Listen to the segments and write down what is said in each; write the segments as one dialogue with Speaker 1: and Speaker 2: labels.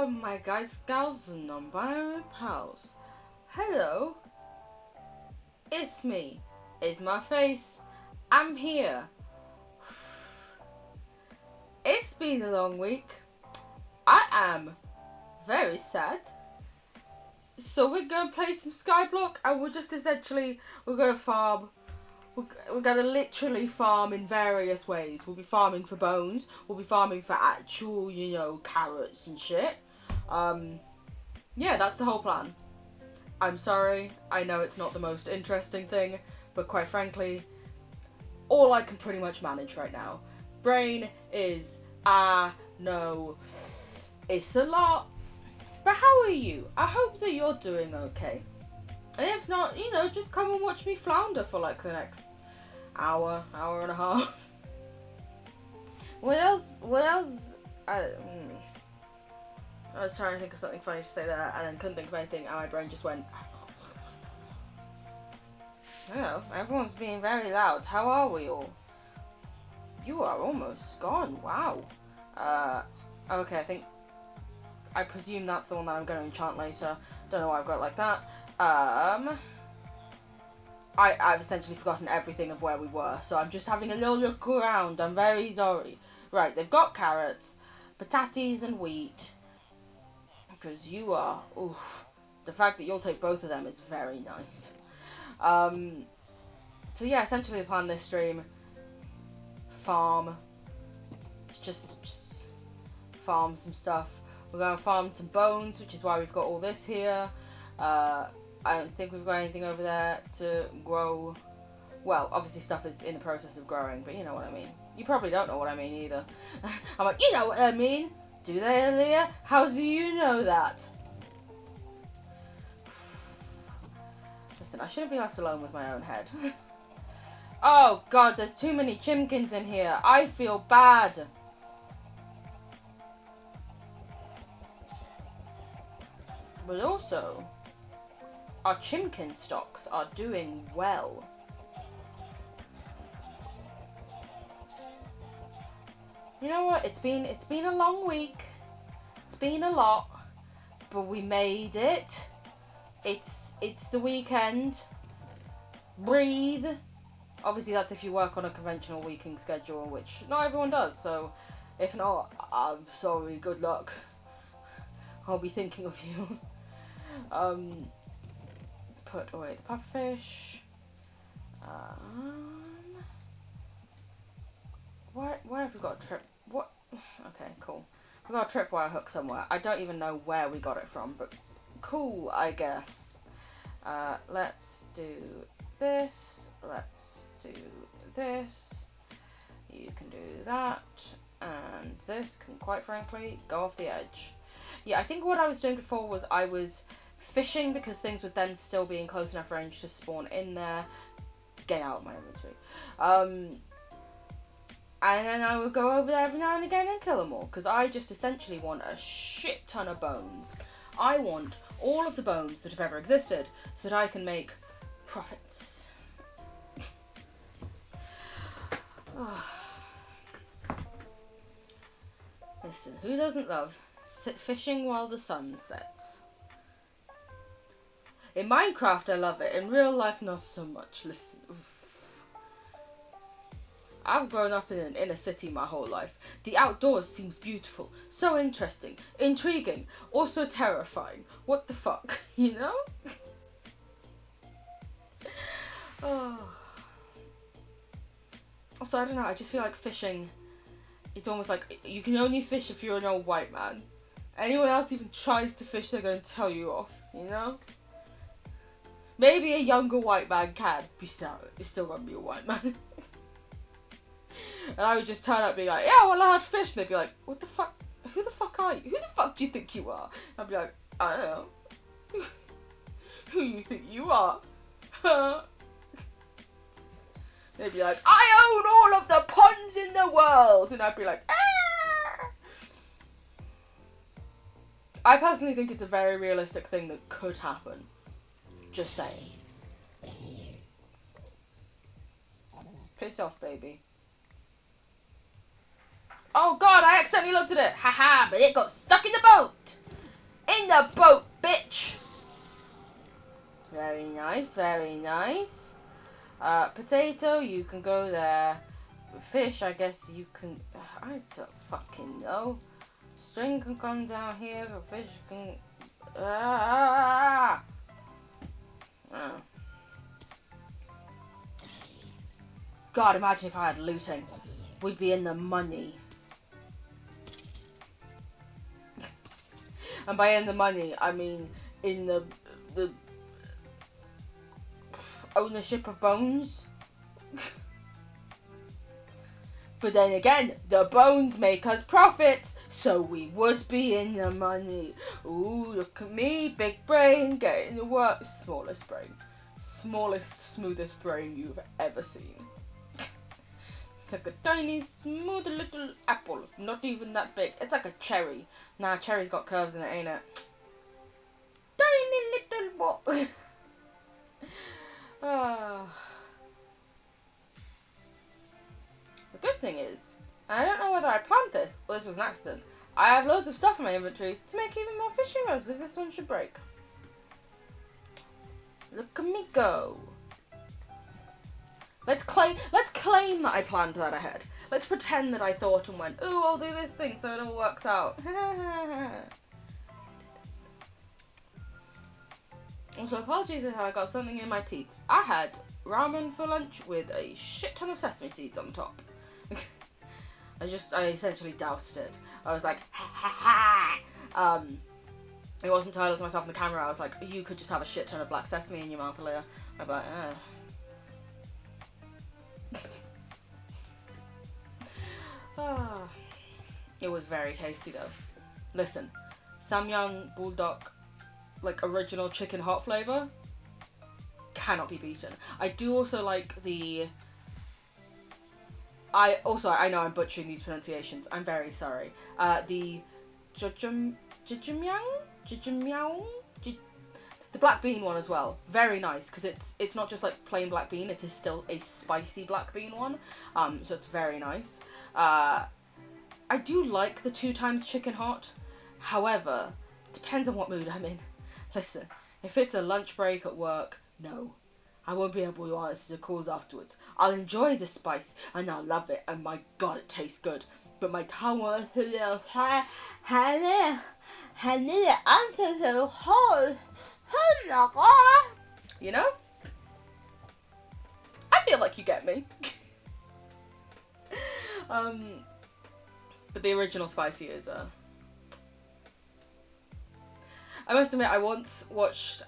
Speaker 1: my guys, gals, and non-binary pals. Hello. It's me. It's my face. I'm here. It's been a long week. I am very sad. So we're going to play some Skyblock and we're going to farm. We're going to literally farm in various ways. We'll be farming for bones. We'll be farming for actual, carrots and shit. Yeah, that's the whole plan. I'm sorry. I know it's not the most interesting thing, but quite frankly, all I can pretty much manage right now. Brain is, no, it's a lot. But how are you? I hope that you're doing okay. And if not, just come and watch me flounder for like the next hour and a half. What else? I was trying to think of something funny to say there and then couldn't think of anything and my brain just went. Oh, everyone's being very loud. How are we all? You are almost gone. Wow. Okay, I presume that's the one that I'm going to enchant later. Don't know why I've got it like that. I've essentially forgotten everything of where we were, so I'm just having a little look around. I'm very sorry. Right, they've got carrots, patates, and wheat. Because you are, the fact that you'll take both of them is very nice. So yeah, essentially the plan this stream, farm. It's just farm some stuff. We're going to farm some bones, which is why we've got all this here. I don't think we've got anything over there to grow. Well, obviously stuff is in the process of growing, but you know what I mean. You probably don't know what I mean either. I'm like, you know what I mean. Do they, Aaliyah? How do you know that? Listen, I shouldn't be left alone with my own head. Oh god, there's too many chimkins in here. I feel bad. But also, our chimkin stocks are doing well. You know what? It's been a long week. It's been a lot, but we made it. It's the weekend. Breathe. Obviously, that's if you work on a conventional weekend schedule, which not everyone does. So, if not, I'm sorry. Good luck. I'll be thinking of you. Put away the pufferfish. Why have we got a trip? What? Okay, cool. We got a tripwire hook somewhere. I don't even know where we got it from, but cool, I guess. Let's do this. Let's do this. You can do that. And this can, quite frankly, go off the edge. Yeah, I think what I was doing before was I was fishing because things would then still be in close enough range to spawn in there. Get out of my inventory. And then I would go over there every now and again and kill them all. Because I just essentially want a shit ton of bones. I want all of the bones that have ever existed. So that I can make profits. Listen, who doesn't love fishing while the sun sets? In Minecraft I love it. In real life not so much. Listen. Oof. I've grown up in an inner city my whole life. The outdoors seems beautiful, so interesting, intriguing, also terrifying. What the fuck, you know? Oh. Also, I don't know, I just feel like fishing, it's almost like you can only fish if you're an old white man. Anyone else even tries to fish, they're going to tell you off, you know? Maybe a younger white man can be still gonna be a white man. And I would just turn up and be like, yeah, well, I had fish. And they'd be like, what the fuck? Who the fuck are you? Who the fuck do you think you are? I'd be like, I don't know. Who you think you are? They'd be like, I own all of the ponds in the world. And I'd be like, ah! I personally think it's a very realistic thing that could happen. Just saying. Piss off, baby. Oh god, I accidentally looked at it. Haha, but it got stuck in the boat. In the boat, bitch! Very nice, very nice. Potato, you can go there. Fish, I guess you can... I don't fucking know. String can come down here. Fish can... Oh. God, imagine if I had looting. We'd be in the money. And by in the money, I mean in the ownership of bones. But then again, the bones make us profits, so we would be in the money. Ooh, look at me, big brain, getting to work. Smallest brain. Smallest, smoothest brain you've ever seen. It's like a tiny, smooth little apple. Not even that big. It's like a cherry. Nah, cherry's got curves in it, ain't it? Tiny little boy. The good thing is, I don't know whether I planned this or this was an accident. I have loads of stuff in my inventory to make even more fishing rods if this one should break. Look at me go. Let's claim that I planned that ahead. Let's pretend that I thought and went, ooh, I'll do this thing so it all works out. Also, apologies for how I got something in my teeth. I had ramen for lunch with a shit ton of sesame seeds on top. I essentially doused it. I was like, ha ha ha. It wasn't until I looked at myself in the camera, I was like, you could just have a shit ton of black sesame in your mouth, Leah. I'm like, It was very tasty though. Listen, Samyang Bulldog, like original chicken hot flavour, cannot be beaten. I do also like the... I know I'm butchering these pronunciations. I'm very sorry. The jjimjang? The black bean one as well. Very nice, because it's not just like plain black bean, it is still a spicy black bean one. So it's very nice. I do like the 2 times chicken hot. However, depends on what mood I'm in. Listen, if it's a lunch break at work, no. I won't be able to answer the calls afterwards. I'll enjoy the spice and I'll love it, and my god, it tastes good. But my tongue wants a little you know? I feel like you get me. But the original spicy is I must admit, I once watched,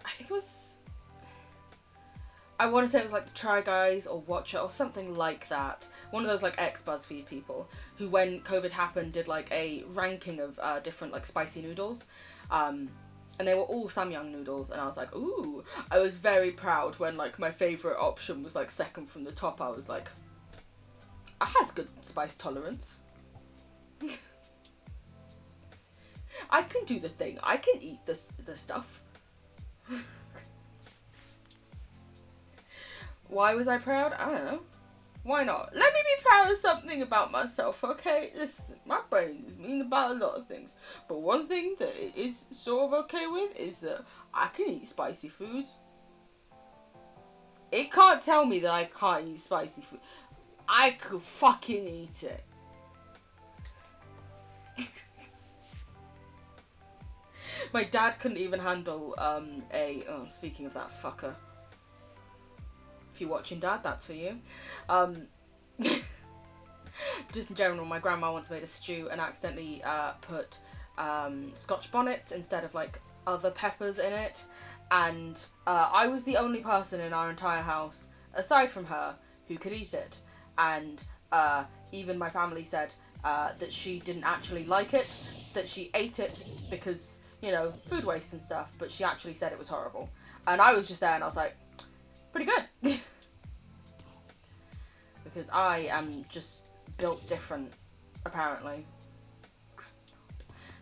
Speaker 1: I want to say it was like the Try Guys or Watch It or something like that. One of those like ex-BuzzFeed people who, when COVID happened, did like a ranking of different like spicy noodles. And they were all Samyang noodles, and I was like, ooh. I was very proud when like my favourite option was like second from the top. I was like, I has good spice tolerance. I can do the thing. I can eat the stuff. Why was I proud? I don't know. Why not? Let me be proud of something about myself, okay? Listen, my brain is mean about a lot of things. But one thing that it is sort of okay with is that I can eat spicy food. It can't tell me that I can't eat spicy food. I could fucking eat it. My dad couldn't even handle speaking of that fucker. If you're watching, Dad, that's for you. Just in general, my grandma once made a stew and accidentally put Scotch bonnets instead of like other peppers in it, and I was the only person in our entire house, aside from her, who could eat it, and even my family said that she didn't actually like it, that she ate it because, you know, food waste and stuff, but she actually said it was horrible. And I was just there and I was like, pretty good. Because I am just built different, apparently.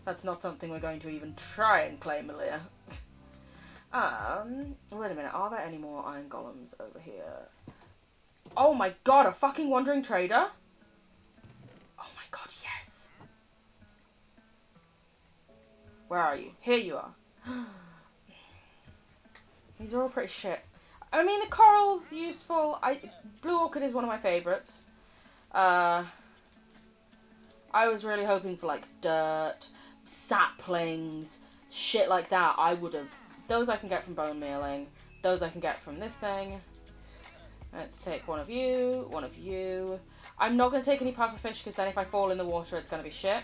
Speaker 1: That's not something we're going to even try and claim, Aaliyah. Wait a minute, are there any more iron golems over here? Oh my god, a fucking wandering trader? Oh my god, yes. Where are you? Here you are. These are all pretty shit. I mean, the coral's useful. Blue orchid is one of my favourites. I was really hoping for, like, dirt, saplings, shit like that. I would have... Those I can get from bone mealing. Those I can get from this thing. Let's take one of you, one of you. I'm not going to take any pufferfish because then if I fall in the water, it's going to be shit.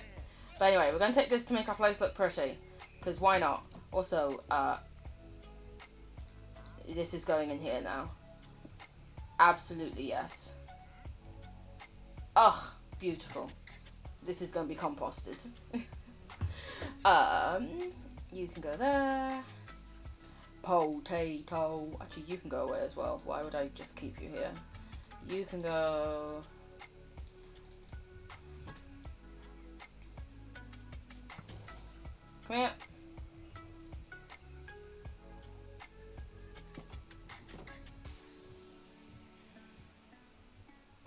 Speaker 1: But anyway, we're going to take this to make our place look pretty. Because why not? Also, this is going in here now. Absolutely yes. Ugh, beautiful. This is going to be composted. You can go there. Potato. Actually, you can go away as well. Why would I just keep you here? You can go... Come here.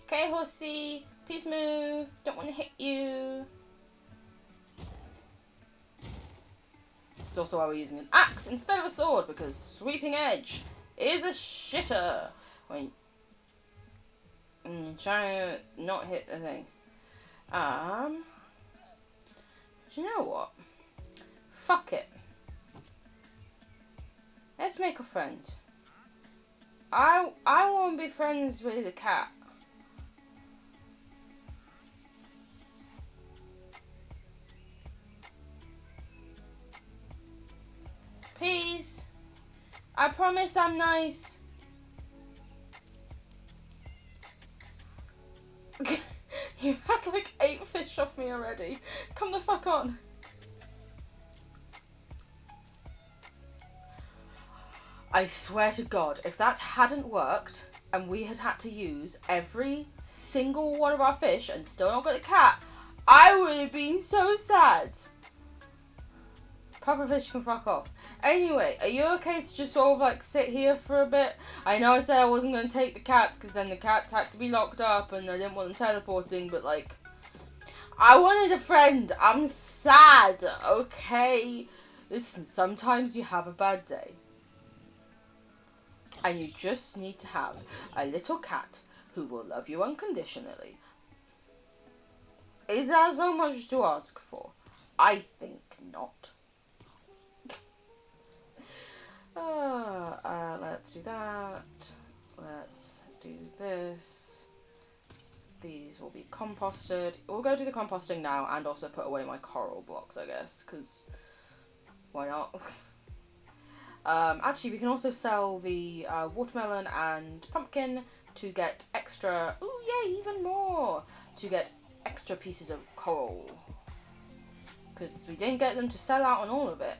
Speaker 1: Okay, horsey. Please move. Don't want to hit you. This is also why we're using an axe instead of a sword, because sweeping edge is a shitter. When you're trying to not hit the thing. Do you know what? Fuck it. Let's make a friend. I want to be friends with a cat. Please. I promise I'm nice. You've had like 8 fish off me already. Come the fuck on. I swear to God, if that hadn't worked and we had to use every single one of our fish and still not got the cat, I would have been so sad. Pufferfish can fuck off. Anyway, are you okay to just sort of like sit here for a bit? I know I said I wasn't going to take the cats because then the cats had to be locked up and I didn't want them teleporting, but like, I wanted a friend. I'm sad, okay? Listen, sometimes you have a bad day. And you just need to have a little cat who will love you unconditionally. Is that so much to ask for? I think not. Let's do that. Let's do this. These will be composted. We'll go do the composting now and also put away my coral blocks, I guess, because why not? Actually, we can also sell the watermelon and pumpkin to get extra... Ooh, yay, even more! To get extra pieces of coral. Because we didn't get them to sell out on all of it.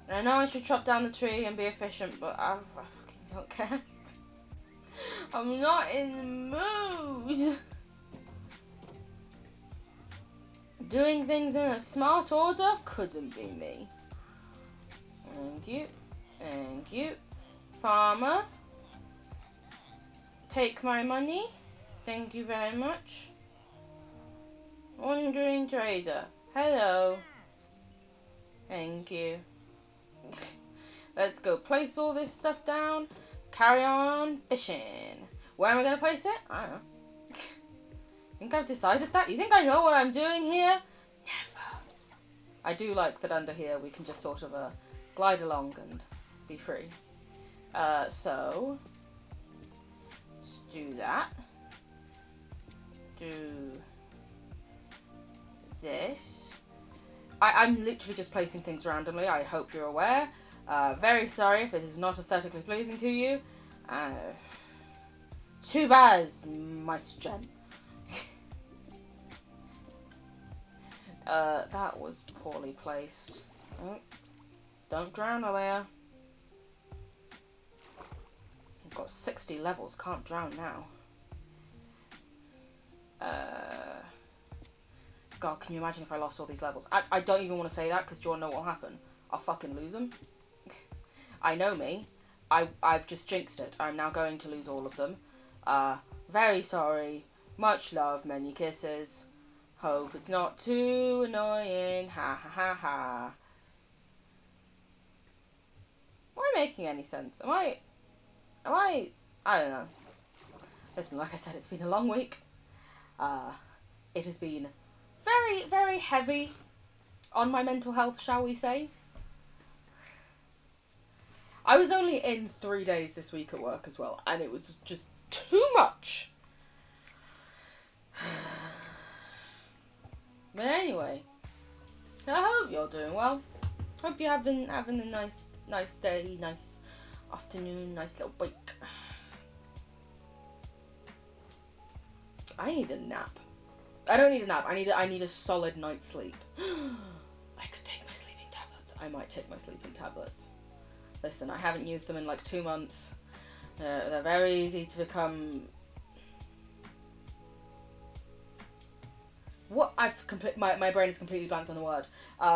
Speaker 1: And I know I should chop down the tree and be efficient, but I fucking don't care. I'm not in the mood. Doing things in a smart order couldn't be me. Thank you. Thank you. Farmer. Take my money. Thank you very much. Wandering trader. Hello. Thank you. Let's go place all this stuff down. Carry on fishing. Where am I going to place it? I don't know. Think I've decided that? You think I know what I'm doing here? Never. I do like that under here we can just sort of glide along and be free. So let's do that. Do this. I'm literally just placing things randomly. I hope you're aware. Very sorry if it is not aesthetically pleasing to you. Too bad, my gem. That was poorly placed. Oh, don't drown, Alea. I've got 60 levels, can't drown now. God, can you imagine if I lost all these levels? I don't even want to say that because do you want to know what will happen? I'll fucking lose them. I know me. I've just jinxed it. I'm now going to lose all of them. Very sorry. Much love, many kisses. Hope it's not too annoying. Ha ha ha ha. Am I making any sense? Am I I don't know. Listen, like I said, it's been a long week. It has been very, very heavy on my mental health, shall we say. I was only in 3 days this week at work as well, and it was just too much. But anyway, I hope you're doing well. Hope you're having a nice day, nice afternoon, nice little break. I need a nap. I don't need a nap. I need a solid night's sleep. I could take my sleeping tablets. I might take my sleeping tablets. Listen, I haven't used them in like 2 months. They're very easy to become. What my brain is completely blanked on the word.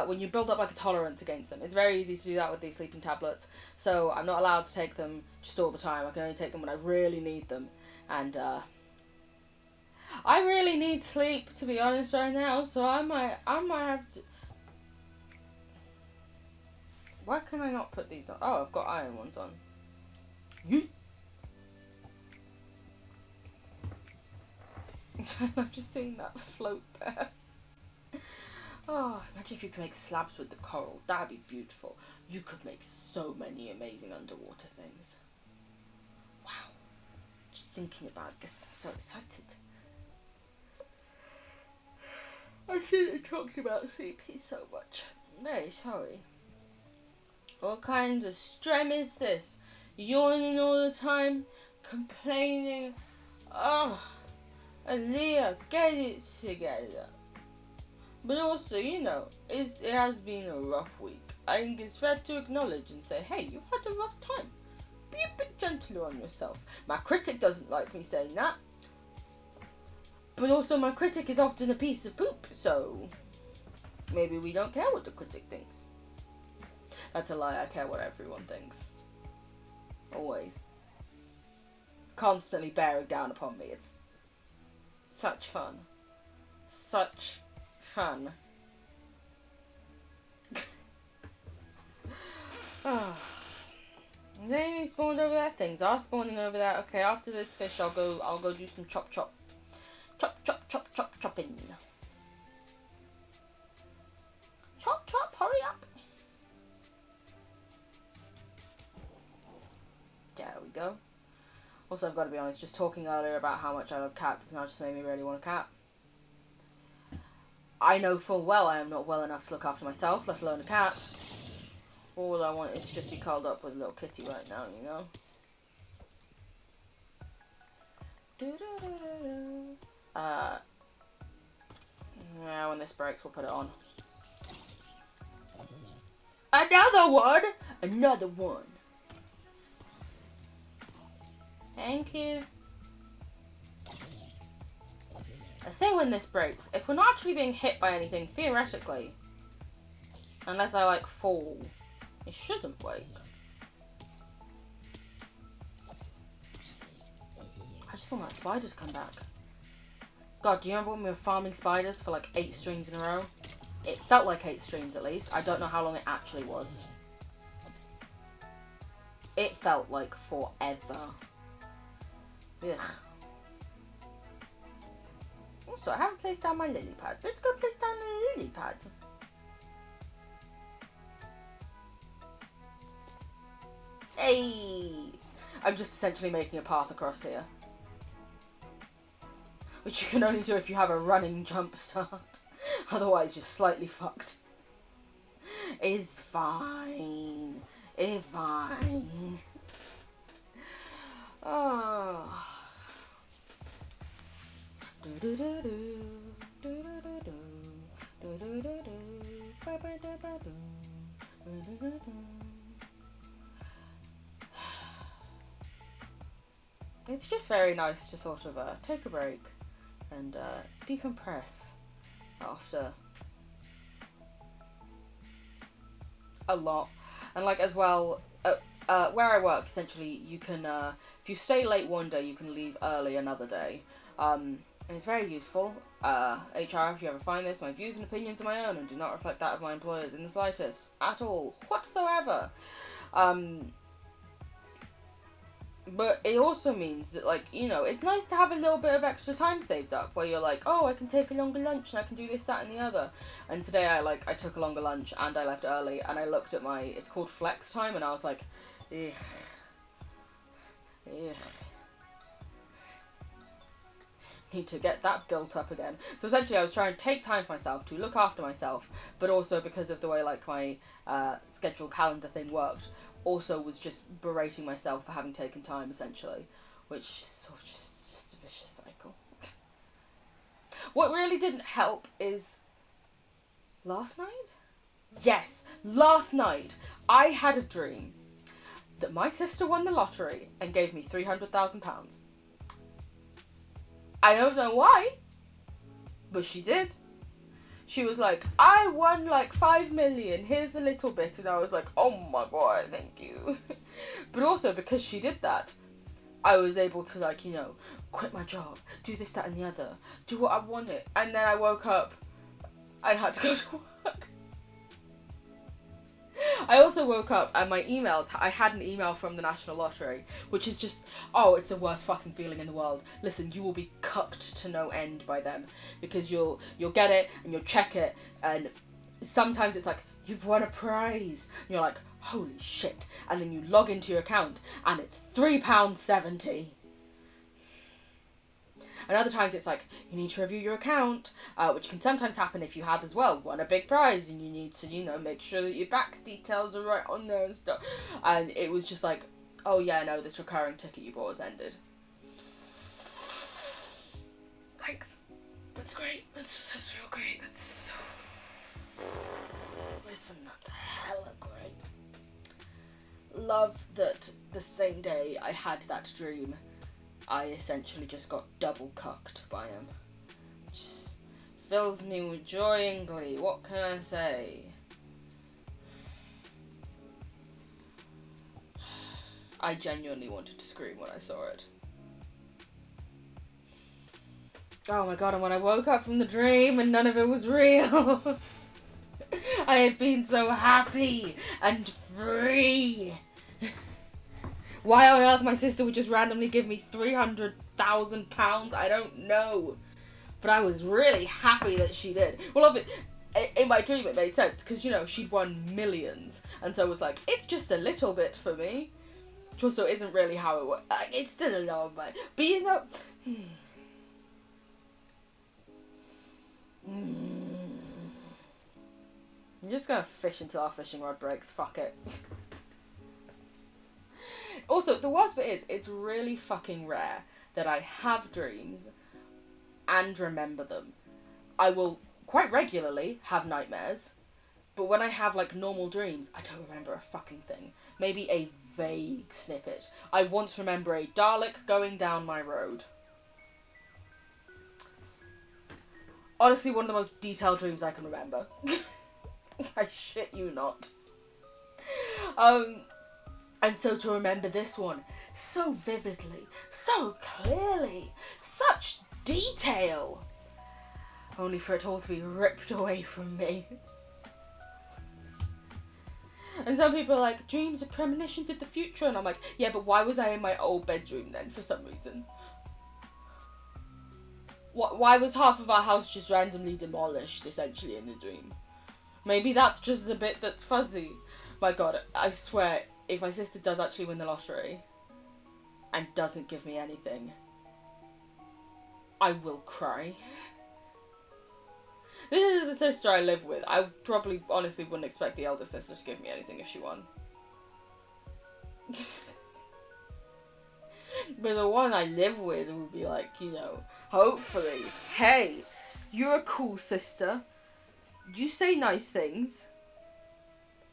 Speaker 1: When you build up like a tolerance against them, it's very easy to do that with these sleeping tablets. So I'm not allowed to take them just all the time. I can only take them when I really need them, and I really need sleep, to be honest, right now. So I might have to. Why can I not put these on? Oh, I've got iron ones on. Yeet. I've just seen that float there. Oh, imagine if you could make slabs with the coral. That'd be beautiful. You could make so many amazing underwater things. Wow. Just thinking about it gets so excited. I shouldn't have talked about CP so much. I'm very sorry. What kind of strem is this? Yawning all the time? Complaining? Oh, Aaliyah, get it together. But also, it has been a rough week. I think it's fair to acknowledge and say, hey, you've had a rough time. Be a bit gentler on yourself. My critic doesn't like me saying that. But also, my critic is often a piece of poop, so maybe we don't care what the critic thinks. That's a lie. I care what everyone thinks. Always. Constantly bearing down upon me. It's such fun. Such fun. Oh. Anything spawned over there? Things are spawning over there. Okay, after this fish, I'll go do some chop. Chopping. Chop, hurry up. There we go. Also, I've got to be honest, just talking earlier about how much I love cats has now just made me really want a cat. I know full well I am not well enough to look after myself, let alone a cat. All I want is to just be curled up with a little kitty right now, you know? Yeah, when this breaks, we'll put it on. Another one! Another one. Thank you. I say when this breaks. If we're not actually being hit by anything, theoretically, unless I, fall, it shouldn't break. I just want that spider to come back. God, do you remember when we were farming spiders for 8 streams in a row? It felt like 8 streams at least. I don't know how long it actually was. It felt like forever. Ugh. Also, I haven't placed down my lily pad. Let's go place down the lily pad. Hey! I'm just essentially making a path across here. Which you can only do if you have a running jump start. Otherwise, you're slightly fucked. It's fine. It's fine. Oh. It's just very nice to sort of take a break and decompress after a lot. And as well, where I work, essentially, you can, if you stay late one day, you can leave early another day. And it's very useful. HR, if you ever find this, my views and opinions are my own and do not reflect that of my employers in the slightest. At all. Whatsoever. But it also means that, like, you know, it's nice to have a little bit of extra time saved up where you're like, oh, I can take a longer lunch and I can do this, that, and the other. And today I took a longer lunch and I left early and I looked at it's called flex time, and I was like, ugh. Ugh. Need to get that built up again. So essentially I was trying to take time for myself, to look after myself, but also because of the way, like, my schedule calendar thing worked, also was just berating myself for having taken time, essentially, which is sort of just a vicious cycle. What really didn't help is last night? Yes, last night I had a dream that my sister won the lottery and gave me £300,000. I don't know why, but she did. She was like, I won like 5 million, here's a little bit. And I was like, oh my god, thank you. But also because she did that, I was able to, like, you know, quit my job, do this, that, and the other, do what I wanted. And then I woke up and had to go to work. I also woke up and my emails, I had an email from the National Lottery, which is just, oh, it's the worst fucking feeling in the world. Listen, you will be cucked to no end by them, because you'll get it and you'll check it, and sometimes it's like, you've won a prize, and you're like, holy shit, and then you log into your account and it's £3.70. And other times it's like, you need to review your account, which can sometimes happen if you have as well won a big prize and you need to, you know, make sure that your bank's details are right on there and stuff. And it was just like, oh yeah, no, this recurring ticket you bought has ended. Thanks. That's great. That's real great. Listen, that's hella great. Love that the same day I had that dream, I essentially just got double cucked by him. Just fills me with joy and glee. What can I say? I genuinely wanted to scream when I saw it. Oh my god, and when I woke up from the dream and none of it was real, I had been so happy and free. Why on earth my sister would just randomly give me £300,000, I don't know. But I was really happy that she did. Well, in my dream it made sense, because, you know, she'd won millions. And so it was like, it's just a little bit for me. Which also isn't really how it works. Like, it's still a lot, but you know... I'm just gonna fish until our fishing rod breaks. Fuck it. Also, the worst bit is, it's really fucking rare that I have dreams and remember them. I will quite regularly have nightmares, but when I have, like, normal dreams, I don't remember a fucking thing. Maybe a vague snippet. I once remember a Dalek going down my road. Honestly, one of the most detailed dreams I can remember. I shit you not. And so to remember this one so vividly, so clearly, such detail, only for it all to be ripped away from me. And some people are like, dreams are premonitions of the future, and I'm like, yeah, but why was I in my old bedroom then for some reason? Why was half of our house just randomly demolished, essentially, in the dream? Maybe that's just the bit that's fuzzy. My god, I swear, if my sister does actually win the lottery and doesn't give me anything, I will cry. This is the sister I live with. I probably honestly wouldn't expect the elder sister to give me anything if she won. But the one I live with would be like, you know, hopefully, hey, you're a cool sister. You say nice things.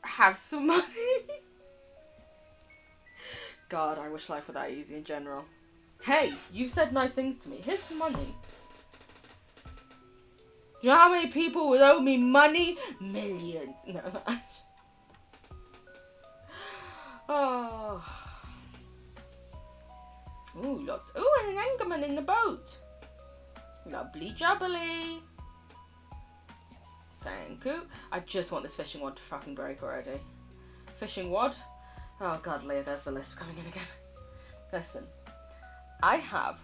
Speaker 1: Have some money. God, I wish life were that easy in general. Hey, you said nice things to me. Here's some money. Do you know how many people would owe me money? Millions. No. Oh. Ooh, lots. Ooh, and an anchorman in the boat. Lovely jubbly. Thank you. I just want this fishing rod to fucking break already. Fishing rod? Oh god, Leah, there's the list coming in again. Listen, I have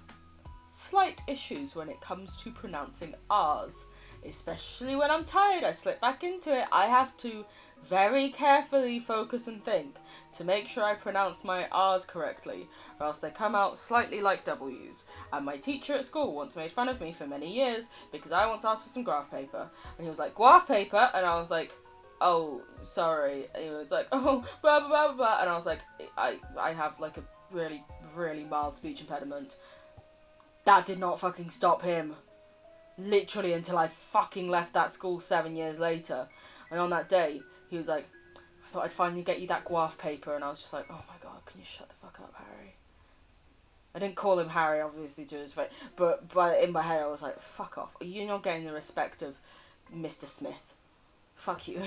Speaker 1: slight issues when it comes to pronouncing R's. Especially when I'm tired, I slip back into it. I have to very carefully focus and think to make sure I pronounce my R's correctly, or else they come out slightly like W's. And my teacher at school once made fun of me for many years because I once asked for some graph paper. And he was like, graph paper? And I was like, oh, sorry. And he was like, oh, blah, blah, blah, blah. And I was like, I have like a really, really mild speech impediment. That did not fucking stop him. Literally until I fucking left that school 7 years later. And on that day, he was like, I thought I'd finally get you that graph paper. And I was just like, oh my god, can you shut the fuck up, Harry? I didn't call him Harry, obviously, to his face. But in my head, I was like, fuck off. You're not getting the respect of Mr. Smith. Fuck you.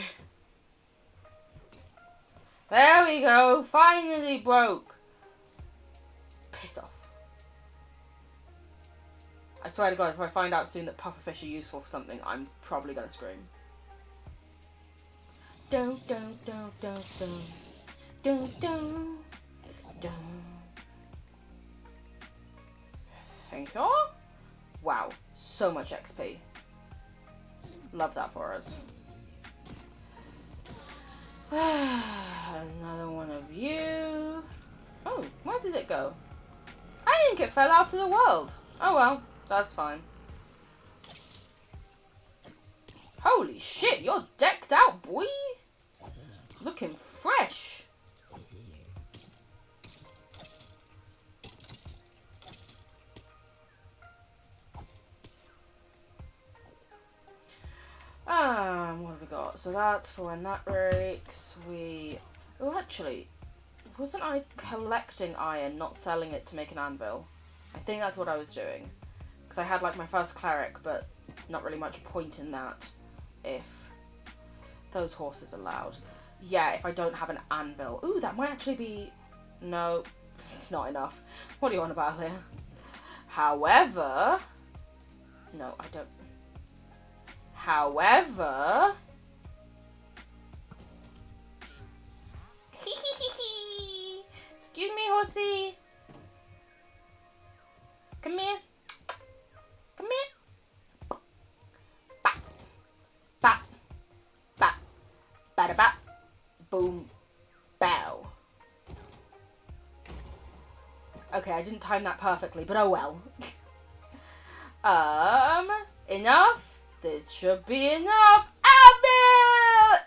Speaker 1: There we go. Finally broke. Piss off. I swear to God, if I find out soon that pufferfish are useful for something, I'm probably gonna scream. Do do do do do do do do. Thank you. Wow, so much XP. Love that for us. Another one of you. Oh, where did it go? I think it fell out of the world. Oh well. That's fine. Holy shit, you're decked out, boy. Looking fresh. What have we got? So that's for when that breaks. Oh, actually, wasn't I collecting iron, not selling it to make an anvil? I think that's what I was doing. Because I had like my first cleric, but not really much point in that if those horses are loud. Yeah, if I don't have an anvil. Ooh, that might actually be... No, it's not enough. What are you on about here? However... No, I don't... However... Excuse me, horsey. Come here. Come here. Bap. Bap. Bap. Bada bap. Boom. Bow. Okay, I didn't time that perfectly, but oh well. Enough? This should be enough.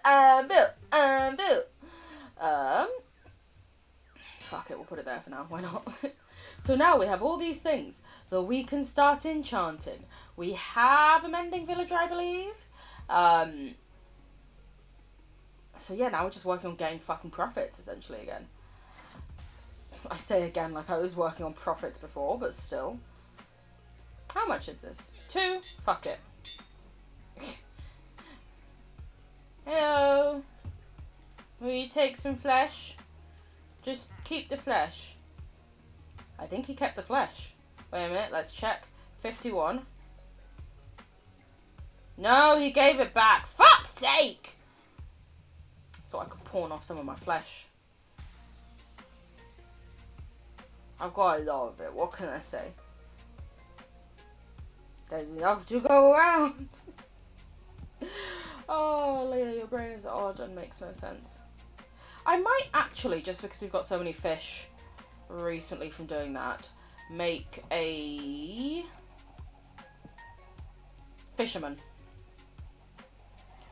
Speaker 1: Anvil. Fuck it, we'll put it there for now. Why not? So now we have all these things that we can start enchanting. We have a mending villager, I believe. So yeah, now we're just working on getting fucking profits, essentially, again. I say again like I was working on profits before, but still. How much is this? 2? Fuck it. Hello. Will you take some flesh? Just keep the flesh. I think he kept the flesh. Wait a minute, let's check. 51. No, he gave it back. Fuck's sake! Thought I could pawn off some of my flesh. I've got a lot of it. What can I say? There's enough to go around. Oh, Leah, your brain is odd and makes no sense. I might actually, just because we've got so many fish recently from doing that, make a fisherman.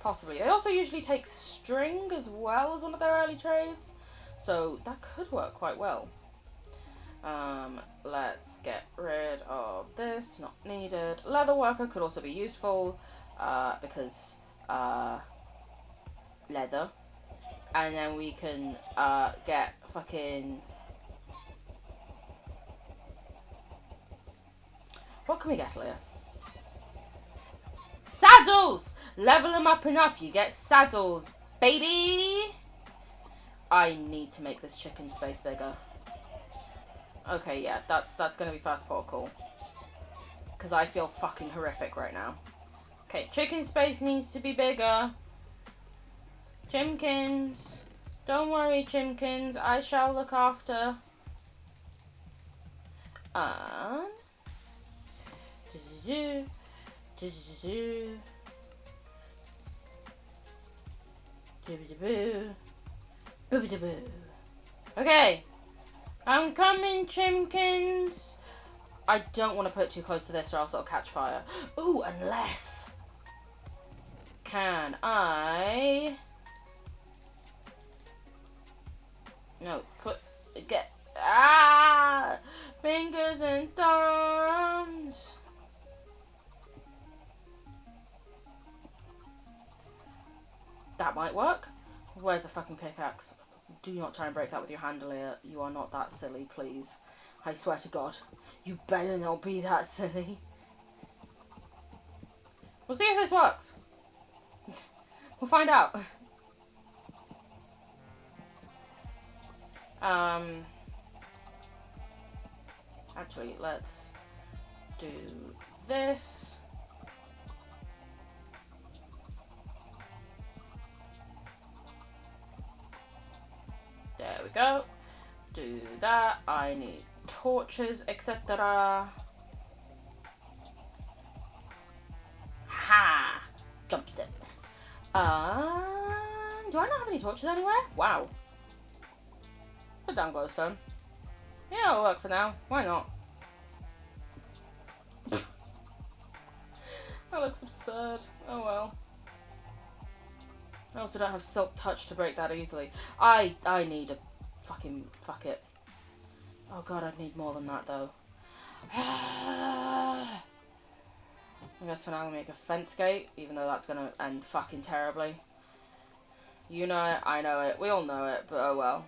Speaker 1: Possibly. They also usually take string as well as one of their early trades, so that could work quite well. Let's get rid of this, not needed. Leather worker could also be useful, because leather. And then we can get fucking... What can we get, Leah? Saddles! Level them up enough, you get saddles, baby! I need to make this chicken space bigger. Okay, yeah, that's going to be fast protocol. because I feel fucking horrific right now. Okay, chicken space needs to be bigger. Chimkins. Don't worry, Chimkins. I shall look after. And... Okay. I'm coming, Chimkins. I don't want to put it too close to this or else it'll catch fire. Ooh, unless... Can I... No, get... Ah! Fingers and thumbs! That might work. Where's the fucking pickaxe? Do not try and break that with your hand, Leah. You are not that silly, please. I swear to God. You better not be that silly. We'll see if this works. We'll find out. Actually, let's do this. There we go. Do that. I need torches, etc. Ha! Jump step. Do I not have any torches anywhere? Wow. Put down glowstone. Yeah, it'll work for now. Why not? That looks absurd. Oh well. I also don't have silk touch to break that easily. I need a fucking... Fuck it. Oh god, I'd need more than that though. I guess for now I'll make a fence gate, even though that's gonna end fucking terribly. You know it, I know it, we all know it, but oh well.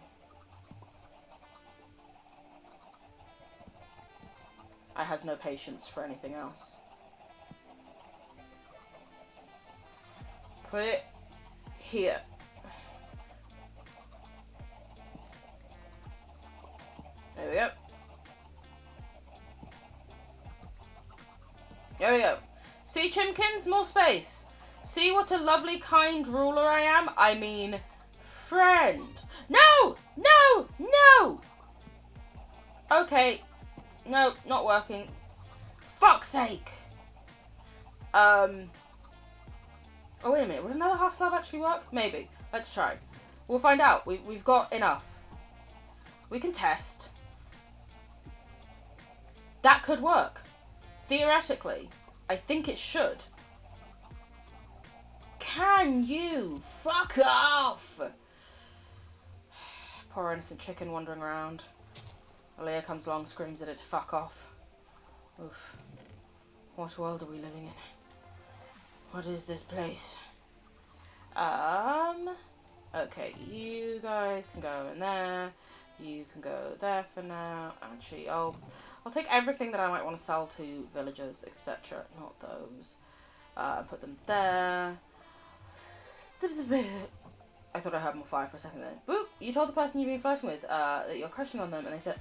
Speaker 1: I has no patience for anything else. Put it here. There we go. There we go. See, Chimkins? More space. See what a lovely, kind ruler I am? I mean, friend. No! No! No! Okay. No, not working. Fuck's sake! Oh, wait a minute. Would another half slab actually work? Maybe. Let's try. We'll find out. We've got enough. We can test. That could work. Theoretically. I think it should. Can you? Fuck off! Poor innocent chicken wandering around. Leah comes along, screams at it to fuck off. Oof. What world are we living in? What is this place? Okay, you guys can go in there. You can go there for now. Actually, I'll take everything that I might want to sell to villagers, etc. Not those. Put them there. I thought I heard more fire for a second then. Boop! You told the person you've been flirting with that you're crushing on them, and they said,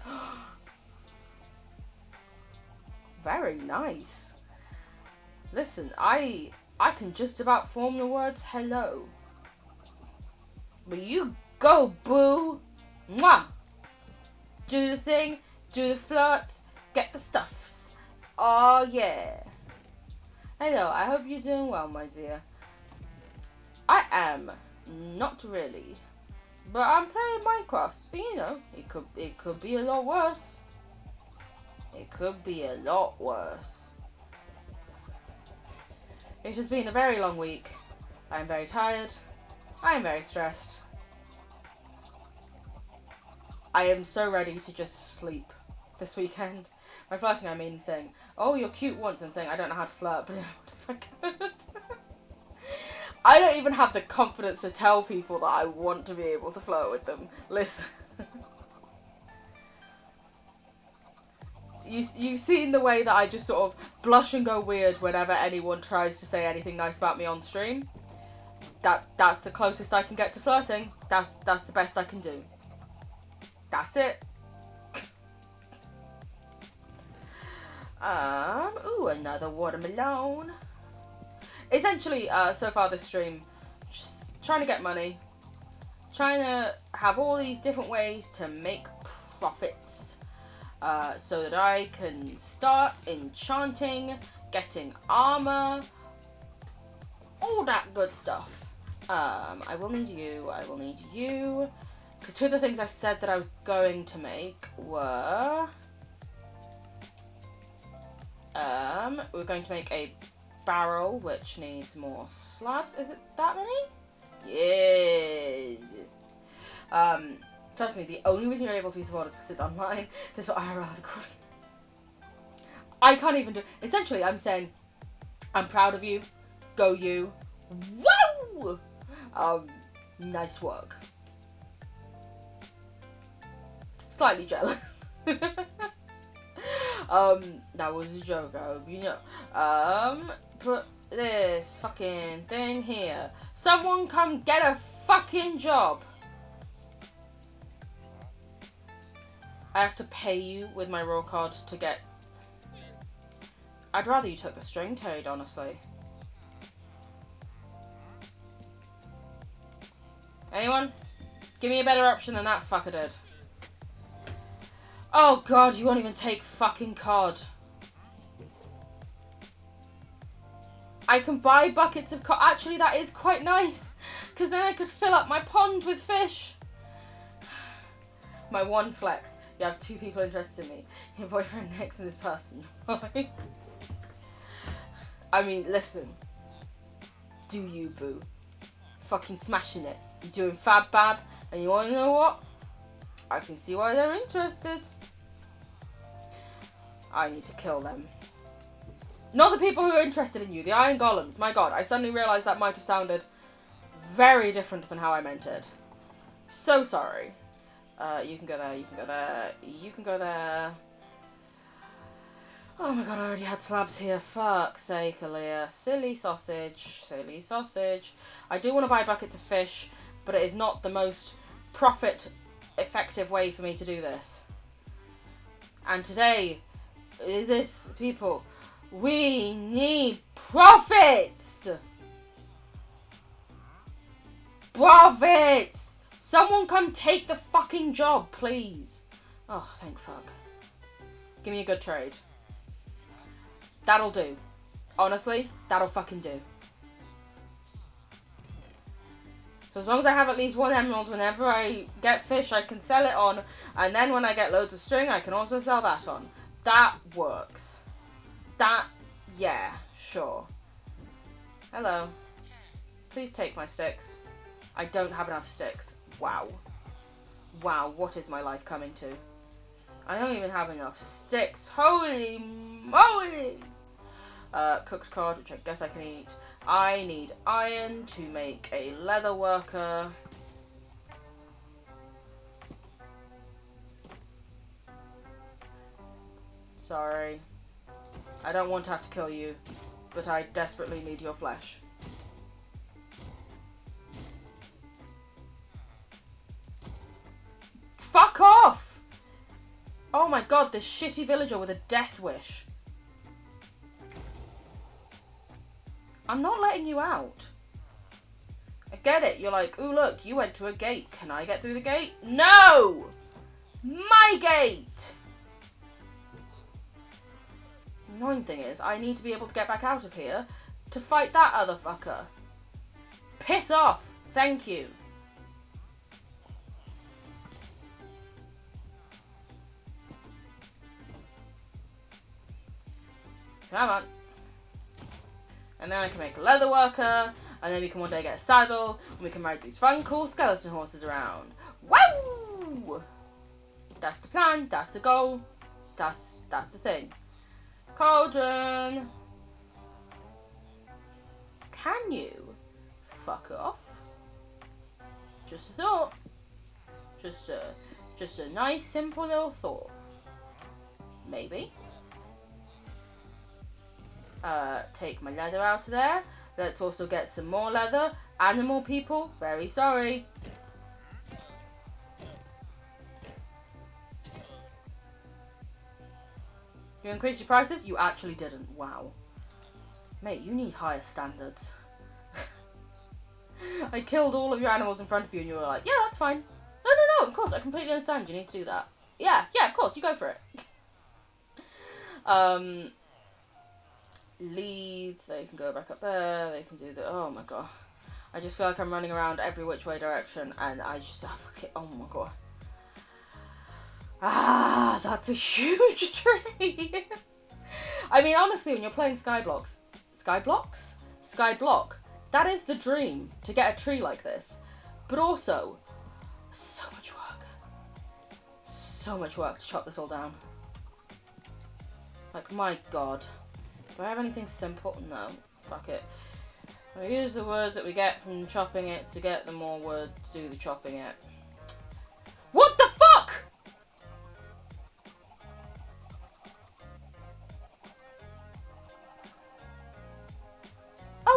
Speaker 1: very nice. Listen, I can just about form the words hello. But you go, boo! Mwah! Do the thing, do the flirts, get the stuffs. Oh yeah. Hello, I hope you're doing well, my dear. I am. Not really. But I'm playing Minecraft, so you know, it could be a lot worse. It could be a lot worse. It has been a very long week. I am very tired. I am very stressed. I am so ready to just sleep this weekend. By flirting, I mean saying, oh, you're cute once, and saying, I don't know how to flirt, but if I could. I don't even have the confidence to tell people that I want to be able to flirt with them. Listen. You've seen the way that I just sort of blush and go weird whenever anyone tries to say anything nice about me on stream. That's the closest I can get to flirting. That's the best I can do. That's it. Ooh, another watermelon. Essentially, so far this stream, just trying to get money. Trying to have all these different ways to make profits. So that I can start enchanting, getting armor, all that good stuff. I will need you. Because two of the things I said that I was going to make were... we're going to make a barrel, which needs more slabs. Is it that many? Yes. Trust me, the only reason you're able to be supported is because it's online. This is what I rather call it. I can't even do... Essentially, I'm saying, I'm proud of you. Go you. Woo! Nice work. Slightly jealous. That was a joke, I hope you know. Put this fucking thing here. Someone come get a fucking job. I have to pay you with my raw card to get... I'd rather you took the string trade, honestly. Anyone? Give me a better option than that fucker did. Oh god, you won't even take fucking cod. I can buy buckets of cod. Actually, that is quite nice. Because then I could fill up my pond with fish. My one flex. You have two people interested in me. Your boyfriend next and this person. I mean, listen. Do you, boo. Fucking smashing it. You're doing fab bab. And you want to know what? I can see why they're interested. I need to kill them. Not the people who are interested in you. The iron golems. My god, I suddenly realised that might have sounded very different than how I meant it. So sorry. You can go there, you can go there, you can go there. Oh my god, I already had slabs here. Fuck's sake, Aaliyah. Silly sausage. Silly sausage. I do want to buy buckets of fish, but it is not the most profit-effective way for me to do this. And today, people, we need profits! Profits! Someone come take the fucking job, please. Oh, thank fuck. Give me a good trade. That'll do. Honestly, that'll fucking do. So as long as I have at least one emerald, whenever I get fish, I can sell it on. And then when I get loads of string, I can also sell that on. That works. That, yeah, sure. Hello. Please take my sticks. I don't have enough sticks. Wow. Wow, what is my life coming to? I don't even have enough sticks. Holy moly! Cooked cod, which I guess I can eat. I need iron to make a leather worker. Sorry. I don't want to have to kill you, but I desperately need your flesh. Fuck off! Oh my god, this shitty villager with a death wish. I'm not letting you out. I get it. You're like, ooh, look, you went to a gate. Can I get through the gate? No! My gate! The annoying thing is, I need to be able to get back out of here to fight that other fucker. Piss off. Thank you. Come on. And then I can make a leather worker, and then we can one day get a saddle, and we can ride these fun, cool skeleton horses around. Woo! That's the plan, that's the goal, that's the thing. Cauldron! Can you fuck off? Just a thought. Just a nice, simple little thought. Maybe. Take my leather out of there. Let's also get some more leather. Animal people, very sorry. You increased your prices? You actually didn't. Wow. Mate, you need higher standards. I killed all of your animals in front of you and you were like, yeah, that's fine. No, of course, I completely understand you need to do that. Yeah, of course, you go for it. Leads, they can go back up there, they can do the, oh my god. I just feel like I'm running around every which way direction and I just, oh my god. Ah, that's a huge tree. I mean, honestly, when you're playing Skyblock, that is the dream, to get a tree like this. But also, so much work to chop this all down. Like, my god. Do I have anything simple? No. Fuck it. I use the wood that we get from chopping it to get the more wood to do the chopping it. What the fuck?!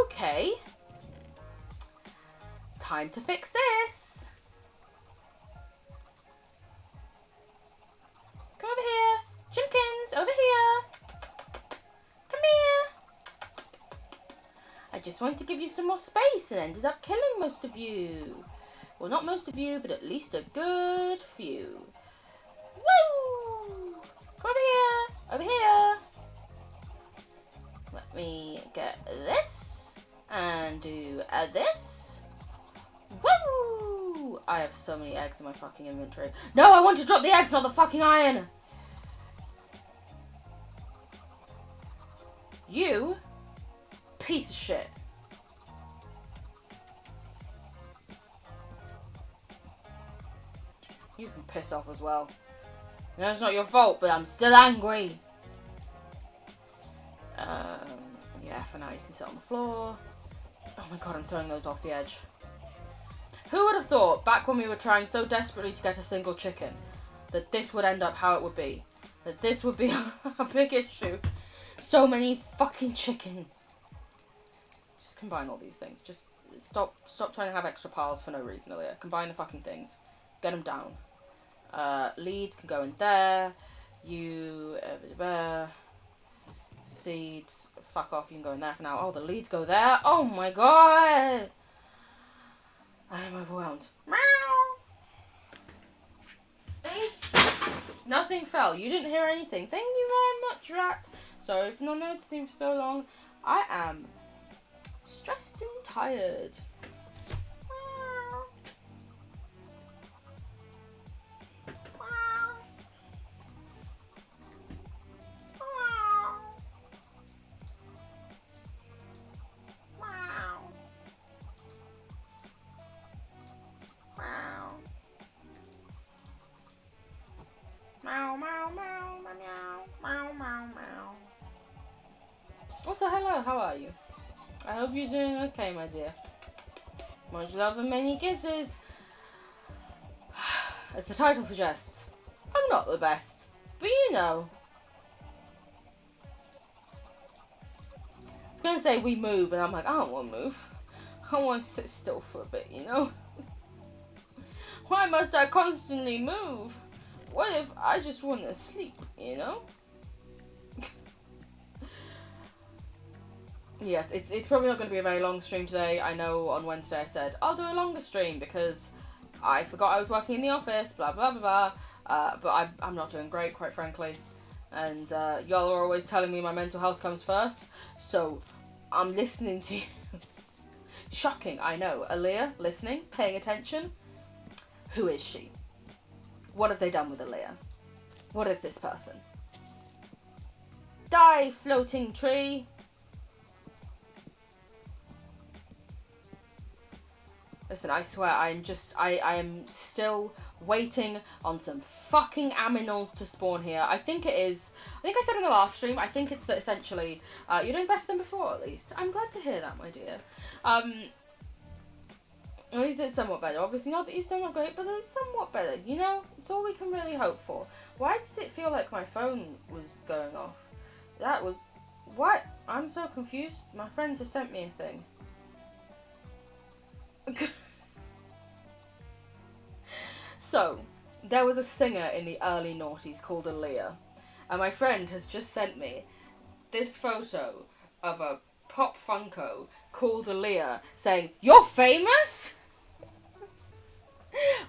Speaker 1: Okay. Time to fix this. Come over here. Chimkins, over here. Come here. I just wanted to give you some more space and ended up killing most of you. Well, not most of you, but at least a good few. Woo! Come over here. Over here. Let me get this and do this. Woo! I have so many eggs in my fucking inventory. No, I want to drop the eggs, not the fucking iron. You piece of shit. You can piss off as well. No, it's not your fault, but I'm still angry. Yeah, for now you can sit on the floor. Oh my god, I'm throwing those off the edge. Who would have thought, back when we were trying so desperately to get a single chicken, that this would end up how it would be? That this would be a big issue. So many fucking chickens. Just combine all these things. Just stop trying to have extra piles for no reason, Aaliyah. Combine the fucking things. Get them down. Leads can go in there. You... seeds, fuck off, you can go in there for now. Oh, the leads go there. Oh my god! I am overwhelmed. Meow! Nothing fell. You didn't hear anything. Thank you very much, Rat. Sorry for not noticing for so long. I am stressed and tired. Also, hello, how are you? I hope you're doing okay, my dear. Much love and many kisses. As the title suggests, I'm not the best, but you know. I was going to say we move, and I'm like, I don't want to move. I want to sit still for a bit, you know? Why must I constantly move? What if I just want to sleep, you know? Yes, it's probably not going to be a very long stream today. I know on Wednesday I said, I'll do a longer stream because I forgot I was working in the office, blah, blah, blah, blah. But I'm not doing great, quite frankly. And y'all are always telling me my mental health comes first. So I'm listening to you. Shocking, I know. Aaliyah, listening, paying attention. Who is she? What have they done with Aaliyah? What is this person? Die, floating tree. Listen, I swear, I am still waiting on some fucking aminals to spawn here. I think I said in the last stream, I think it's that essentially, you're doing better than before, at least. I'm glad to hear that, my dear. At least it's somewhat better. Obviously, not that you're still not great, but it's somewhat better, you know? It's all we can really hope for. Why does it feel like my phone was going off? That was... What? I'm so confused. My friend just sent me a thing. So, there was a singer in the early noughties called Aaliyah. And my friend has just sent me this photo of a Pop Funko called Aaliyah saying, "You're famous?"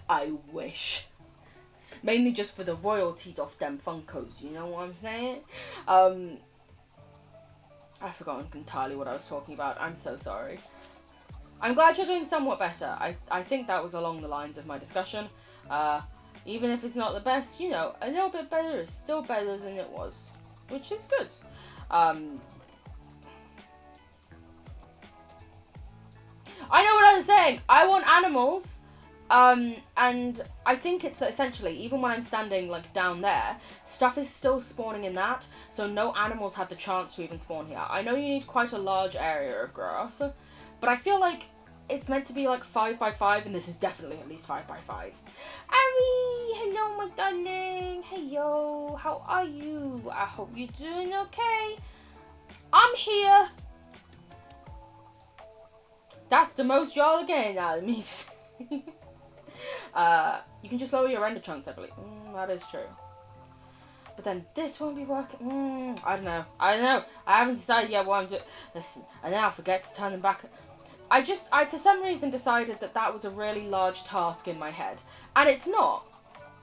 Speaker 1: I wish. Mainly just for the royalties off them Funkos, you know what I'm saying? I've forgotten entirely what I was talking about. I'm so sorry. I'm glad you're doing somewhat better. I think that was along the lines of my discussion. Even if it's not the best, you know, a little bit better is still better than it was, which is good. I know what I was saying. I want animals. And I think it's essentially, even when I'm standing, like, down there, stuff is still spawning in that, so no animals have the chance to even spawn here. I know you need quite a large area of grass, but I feel like it's meant to be, like, 5x5, and this is definitely at least 5x5. Ari! Hello, my darling! Hey, yo! How are you? I hope you're doing okay. I'm here! That's the most y'all are getting out of me. You can just lower your render chunks, I believe. That is true. But then this won't be working. I don't know. I haven't decided yet what I'm doing. Listen, and then I'll forget to turn them back. I for some reason decided that was a really large task in my head. And it's not.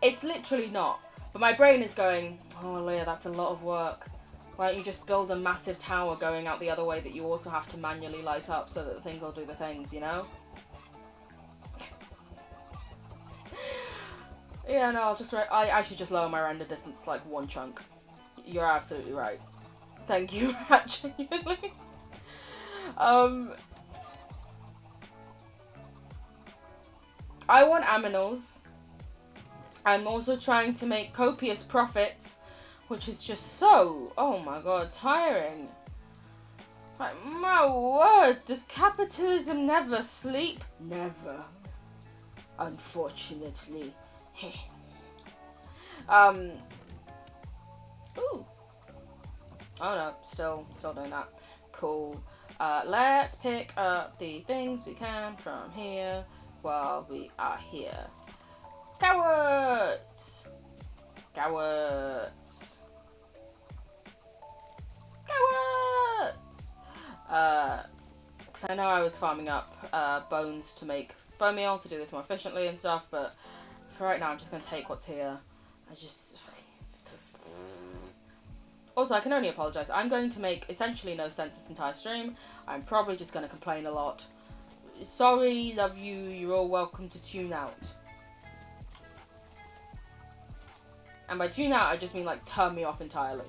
Speaker 1: It's literally not. But my brain is going, oh, Leah, that's a lot of work. Why don't you just build a massive tower going out the other way that you also have to manually light up so that the things will do the things, you know? Yeah, no, I'll just... I should just lower my render distance like one chunk. You're absolutely right. Thank you, genuinely. I want aminals. I'm also trying to make copious profits, which is just so, oh my god, tiring. Like, my word, does capitalism never sleep? Never. Unfortunately. Ooh. Oh no, still doing that. Cool. Let's pick up the things we can from here while we are here. Cowards! Cowards! Cowards! Because I know I was farming up bones to make bone meal to do this more efficiently and stuff, but for right now I'm just going to take what's here. Also, I can only apologise. I'm going to make essentially no sense this entire stream. I'm probably just going to complain a lot. Sorry, love you, you're all welcome to tune out. And by tune out, I just mean, like, turn me off entirely.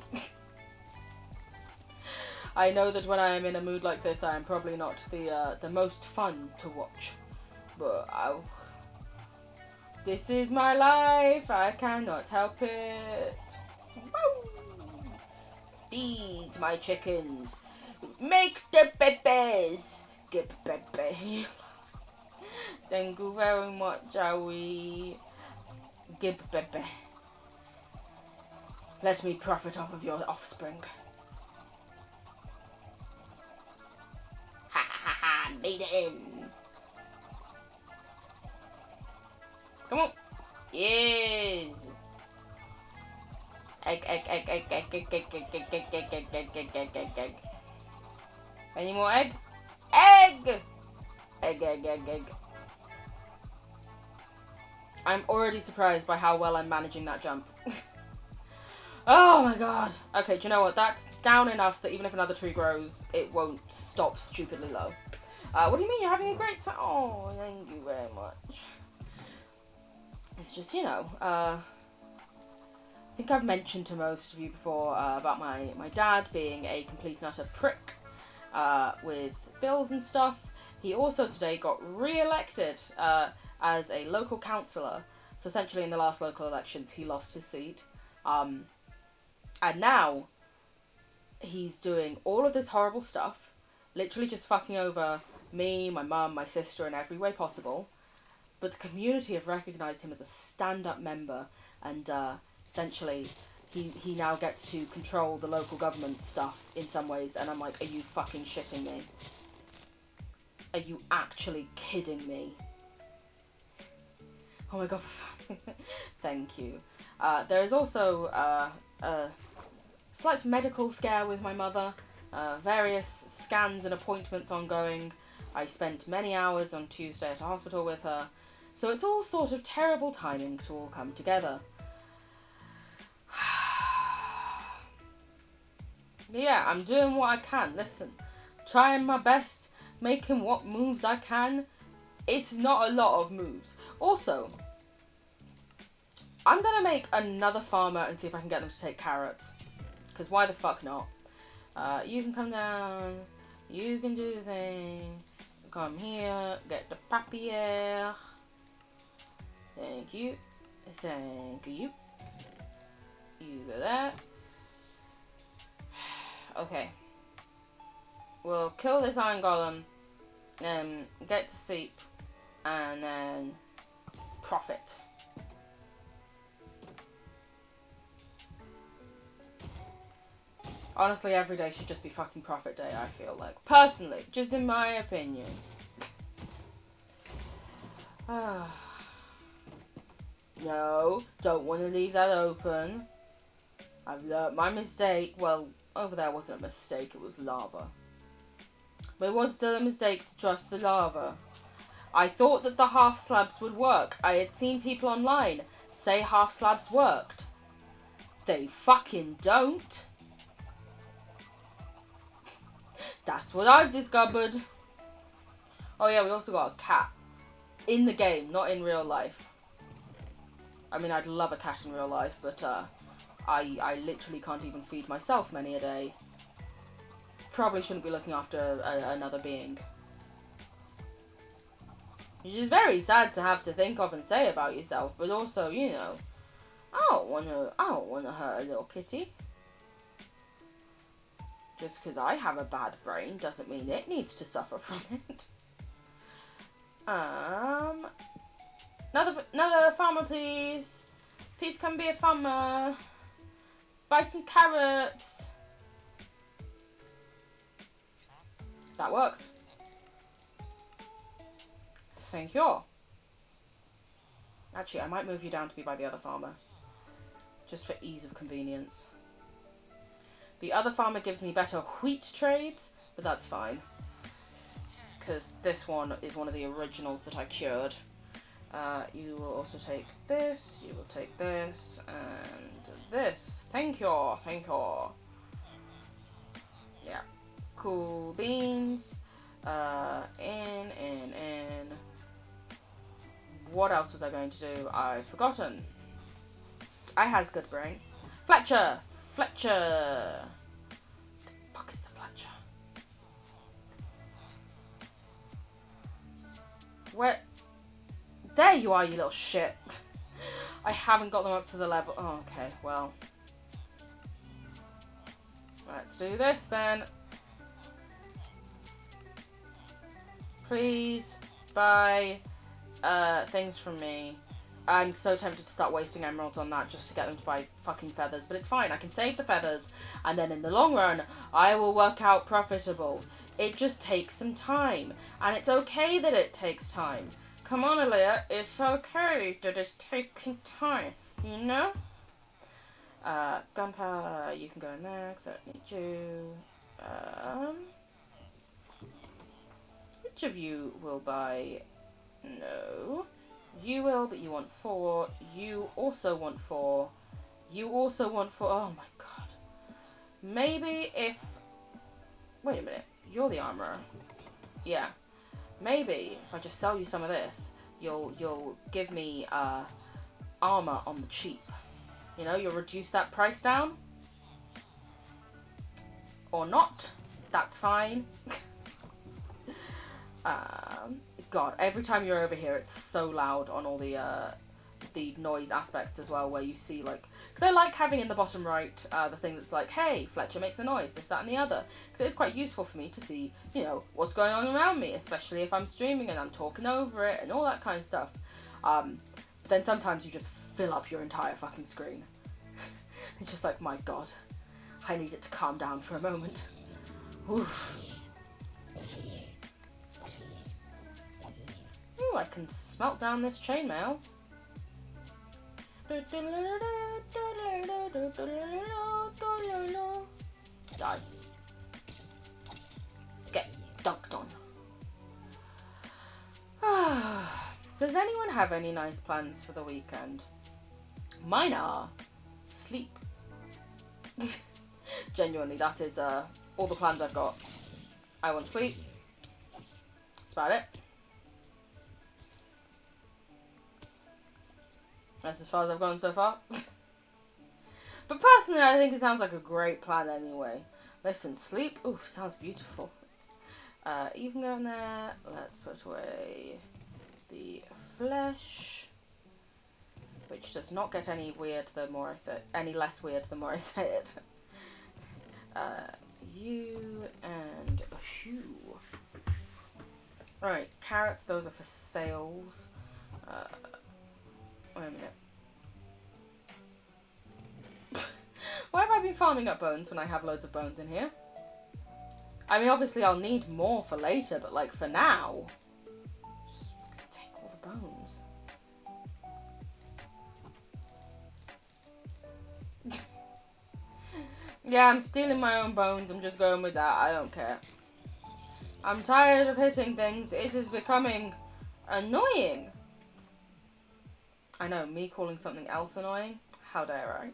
Speaker 1: I know that when I am in a mood like this, I am probably not the most fun to watch. But this is my life, I cannot help it. Woo! Feed my chickens. Make the babies. Get baby. Thank you very much, Joey. Give baby. Let me profit off of your offspring. Ha ha ha, made it in. Come on. Yes. Egg. Any more egg? Egg! Egg. I'm already surprised by how well I'm managing that jump. Oh my god. Okay, do you know what? That's down enough so that even if another tree grows, it won't stop stupidly low. What do you mean you're having a great time? Oh, thank you very much. It's just, you know, I think I've mentioned to most of you before about my dad being a complete and utter prick with bills and stuff. He also today got re-elected as a local councillor. So essentially in the last local elections, he lost his seat. And now he's doing all of this horrible stuff, literally just fucking over me, my mum, my sister in every way possible. But the community have recognised him as a stand-up member, and essentially he now gets to control the local government stuff in some ways, and I'm like, are you fucking shitting me? Are you actually kidding me? Oh my god. Thank you. There is also Slight medical scare with my mother. Various scans and appointments ongoing. I spent many hours on Tuesday at a hospital with her. So it's all sort of terrible timing to all come together. But yeah, I'm doing what I can. Listen, trying my best, making what moves I can. It's not a lot of moves. Also, I'm going to make another farmer and see if I can get them to take carrots. Because why the fuck not? You can come down. You can do the thing. Come here. Get the papier. Thank you. Thank you. You go there. Okay. We'll kill this iron golem. Then get to sleep. And then profit. Honestly, every day should just be fucking profit day, I feel like. Personally, just in my opinion. No, don't want to leave that open. I've learnt my mistake. Well, over there wasn't a mistake, it was lava. But it was still a mistake to trust the lava. I thought that the half slabs would work. I had seen people online say half slabs worked. They fucking don't. That's what I've discovered. Oh yeah, we also got a cat. In the game, not in real life. I mean, I'd love a cat in real life, but I literally can't even feed myself many a day. Probably shouldn't be looking after another being. Which is very sad to have to think of and say about yourself, but also, you know, I don't wanna hurt a little kitty. Just because I have a bad brain doesn't mean it needs to suffer from it. Another farmer, please. Please come be a farmer. Buy some carrots. That works. Thank you. Actually, I might move you down to be by the other farmer. Just for ease of convenience. The other farmer gives me better wheat trades, but that's fine. Because this one is one of the originals that I cured. You will also take this, you will take this, and this. Thank you, thank you. Yeah. Cool beans. In. What else was I going to do? I've forgotten. I has good brain. Fletcher! Fletcher! The fuck is the Fletcher? Where? There you are, you little shit. I haven't got them up to the level. Oh, okay, well. Let's do this then. Please buy things from me. I'm so tempted to start wasting emeralds on that just to get them to buy fucking feathers. But it's fine, I can save the feathers. And then in the long run, I will work out profitable. It just takes some time. And it's okay that it takes time. Come on, Aaliyah, it's okay that it's taking time, you know? Gunpowder, you can go in there, because I don't need you. Which of you will buy? No. You will, but you want 4. You also want 4. You also want 4. Oh my god. Maybe if... Wait a minute. You're the armorer. Yeah. Maybe if I just sell you some of this, you'll give me armor on the cheap. You know, you'll reduce that price down. Or not. That's fine. God, every time you're over here, it's so loud on all the noise aspects as well, where you see, like... Because I like having in the bottom right the thing that's like, hey, Fletcher makes a noise, this, that, and the other. Because it is quite useful for me to see, you know, what's going on around me, especially if I'm streaming and I'm talking over it and all that kind of stuff. But then sometimes you just fill up your entire fucking screen. It's just like, my God, I need it to calm down for a moment. Oof. Ooh, I can smelt down this chainmail. Die. Get dunked on. Does anyone have any nice plans for the weekend? Mine are sleep. Genuinely, that is all the plans I've got. I want sleep. That's about it. That's as far as I've gone so far. But personally, I think it sounds like a great plan anyway. Listen, sleep. Oof, sounds beautiful. You can go in there. Let's put away the flesh, which does not get any weird the more I say, any less weird the more I say it. You and you. Alright, carrots, those are for sales. Wait a minute. Why have I been farming up bones when I have loads of bones in here? I mean, obviously I'll need more for later, but like for now, just take all the bones. Yeah, I'm stealing my own bones. I'm just going with that. I don't care. I'm tired of hitting things. It is becoming annoying. I know, me calling something else annoying. How dare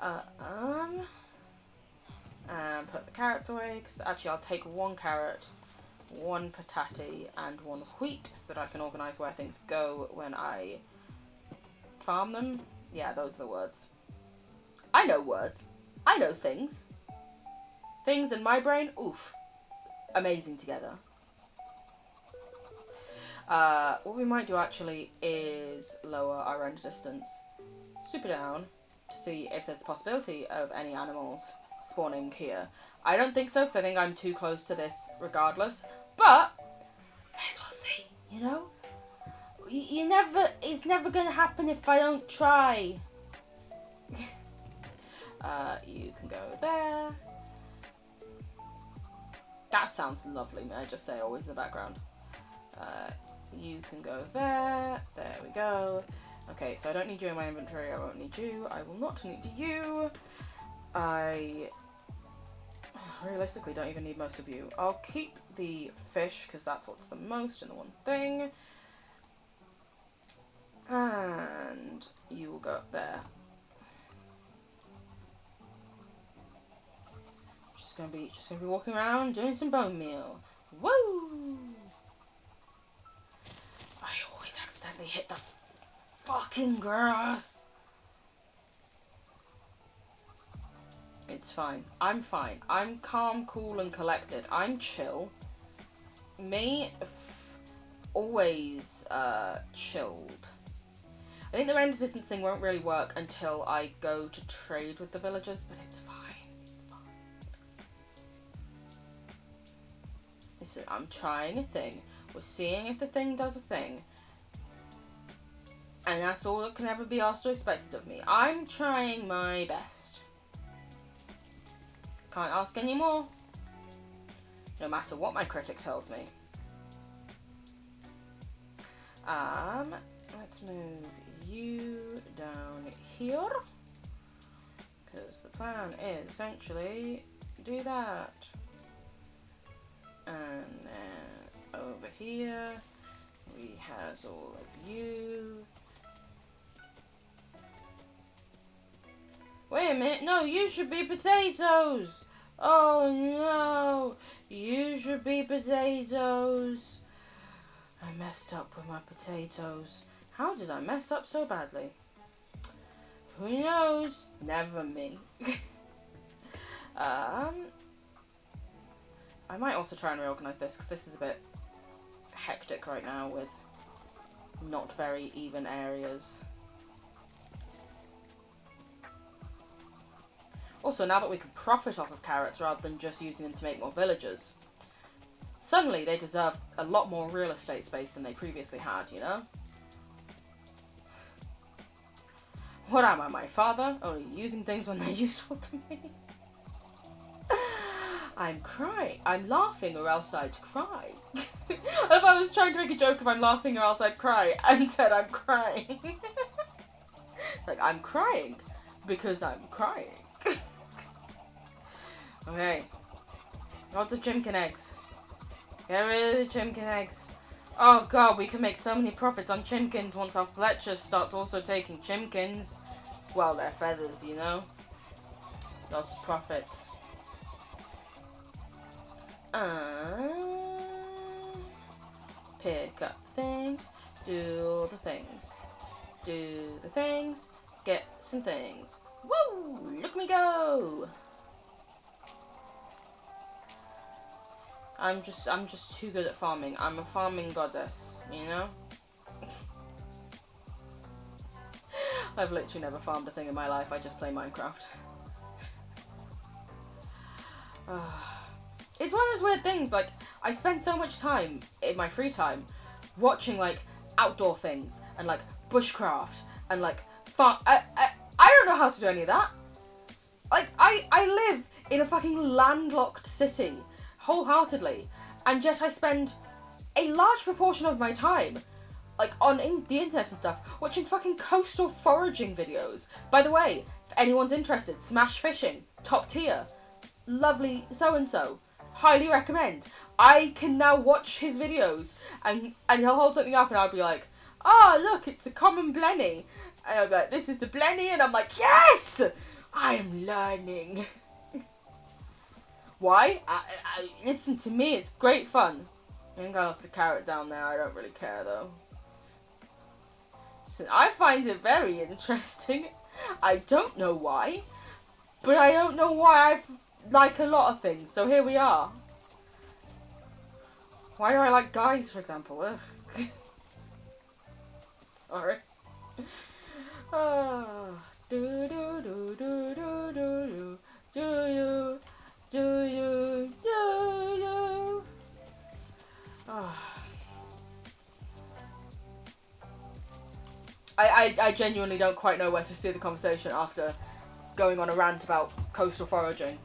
Speaker 1: I? And put the carrots away. Cause actually, I'll take 1 carrot, 1 patati, and 1 wheat so that I can organise where things go when I farm them. Yeah, those are the words. I know words. I know things. Things in my brain, oof. Amazing together. What we might do actually is lower our render distance super down to see if there's the possibility of any animals spawning here. I don't think so, because I think I'm too close to this regardless. But, may as well see, you know? It's never gonna happen if I don't try. You can go there. That sounds lovely, may I just say, always in the background. You can go there. There we go. Okay, so I don't need you in my inventory. I won't need you. I will not need you. I realistically don't even need most of you. I'll keep the fish because that's what's the most in the one thing. And you will go up there. Just gonna be walking around doing some bone meal. Woo! I always accidentally hit the fucking grass. It's fine. I'm fine. I'm calm, cool, and collected. I'm chill. Me, always chilled. I think the render distance thing won't really work until I go to trade with the villagers, but it's fine. It's fine. Listen, I'm trying a thing. We're seeing if the thing does a thing. And that's all that can ever be asked or expected of me. I'm trying my best. Can't ask any more. No matter what my critic tells me. Let's move you down here. Because the plan is essentially do that. And then over here we has all of you. Wait a minute, no, you should be potatoes! Oh no, you should be potatoes. I messed up with my potatoes. How did I mess up so badly? Who knows? Never me. I might also try and reorganize this because this is a bit hectic right now with not very even areas. Also, now that we can profit off of carrots rather than just using them to make more villagers, suddenly they deserve a lot more real estate space than they previously had, you know? What am I, my father? Only using things when they're useful to me? I'm crying. I'm laughing or else I'd cry. If I was trying to make a joke of I'm laughing or else I'd cry and said I'm crying. Like, I'm crying. because I'm crying. Okay. Lots of chimkin eggs. Get rid of the chimkin eggs. Oh god, we can make so many profits on chimkins once our Fletcher starts also taking chimkins. Well, they're feathers, you know. Those profits. Pick up things. Do the things. Do the things. Get some things. Woo! Look at me go! I'm just too good at farming. I'm a farming goddess, you know? I've literally never farmed a thing in my life. I just play Minecraft. It's one of those weird things, like, I spend so much time in my free time watching, like, outdoor things and, like, bushcraft and, like, farm. I don't know how to do any of that. Like, I live in a fucking landlocked city, wholeheartedly, and yet I spend a large proportion of my time, like, on the internet and stuff, watching fucking coastal foraging videos. By the way, if anyone's interested, Smash Fishing, top tier, lovely so-and-so, highly recommend. I can now watch his videos, and he'll hold something up, and I'll be like, oh, look, it's the common blenny. And I'll be like, this is the blenny, and I'm like, yes! I am learning. Why? Listen to me, it's great fun. I think I lost a carrot down there, I don't really care though. So I find it very interesting. I don't know why, but I don't know why I like a lot of things, so here we are. Why do I like guys, for example? Ugh. Sorry. Do do do do do do do do you do you? I genuinely don't quite know where to steer the conversation after going on a rant about coastal foraging.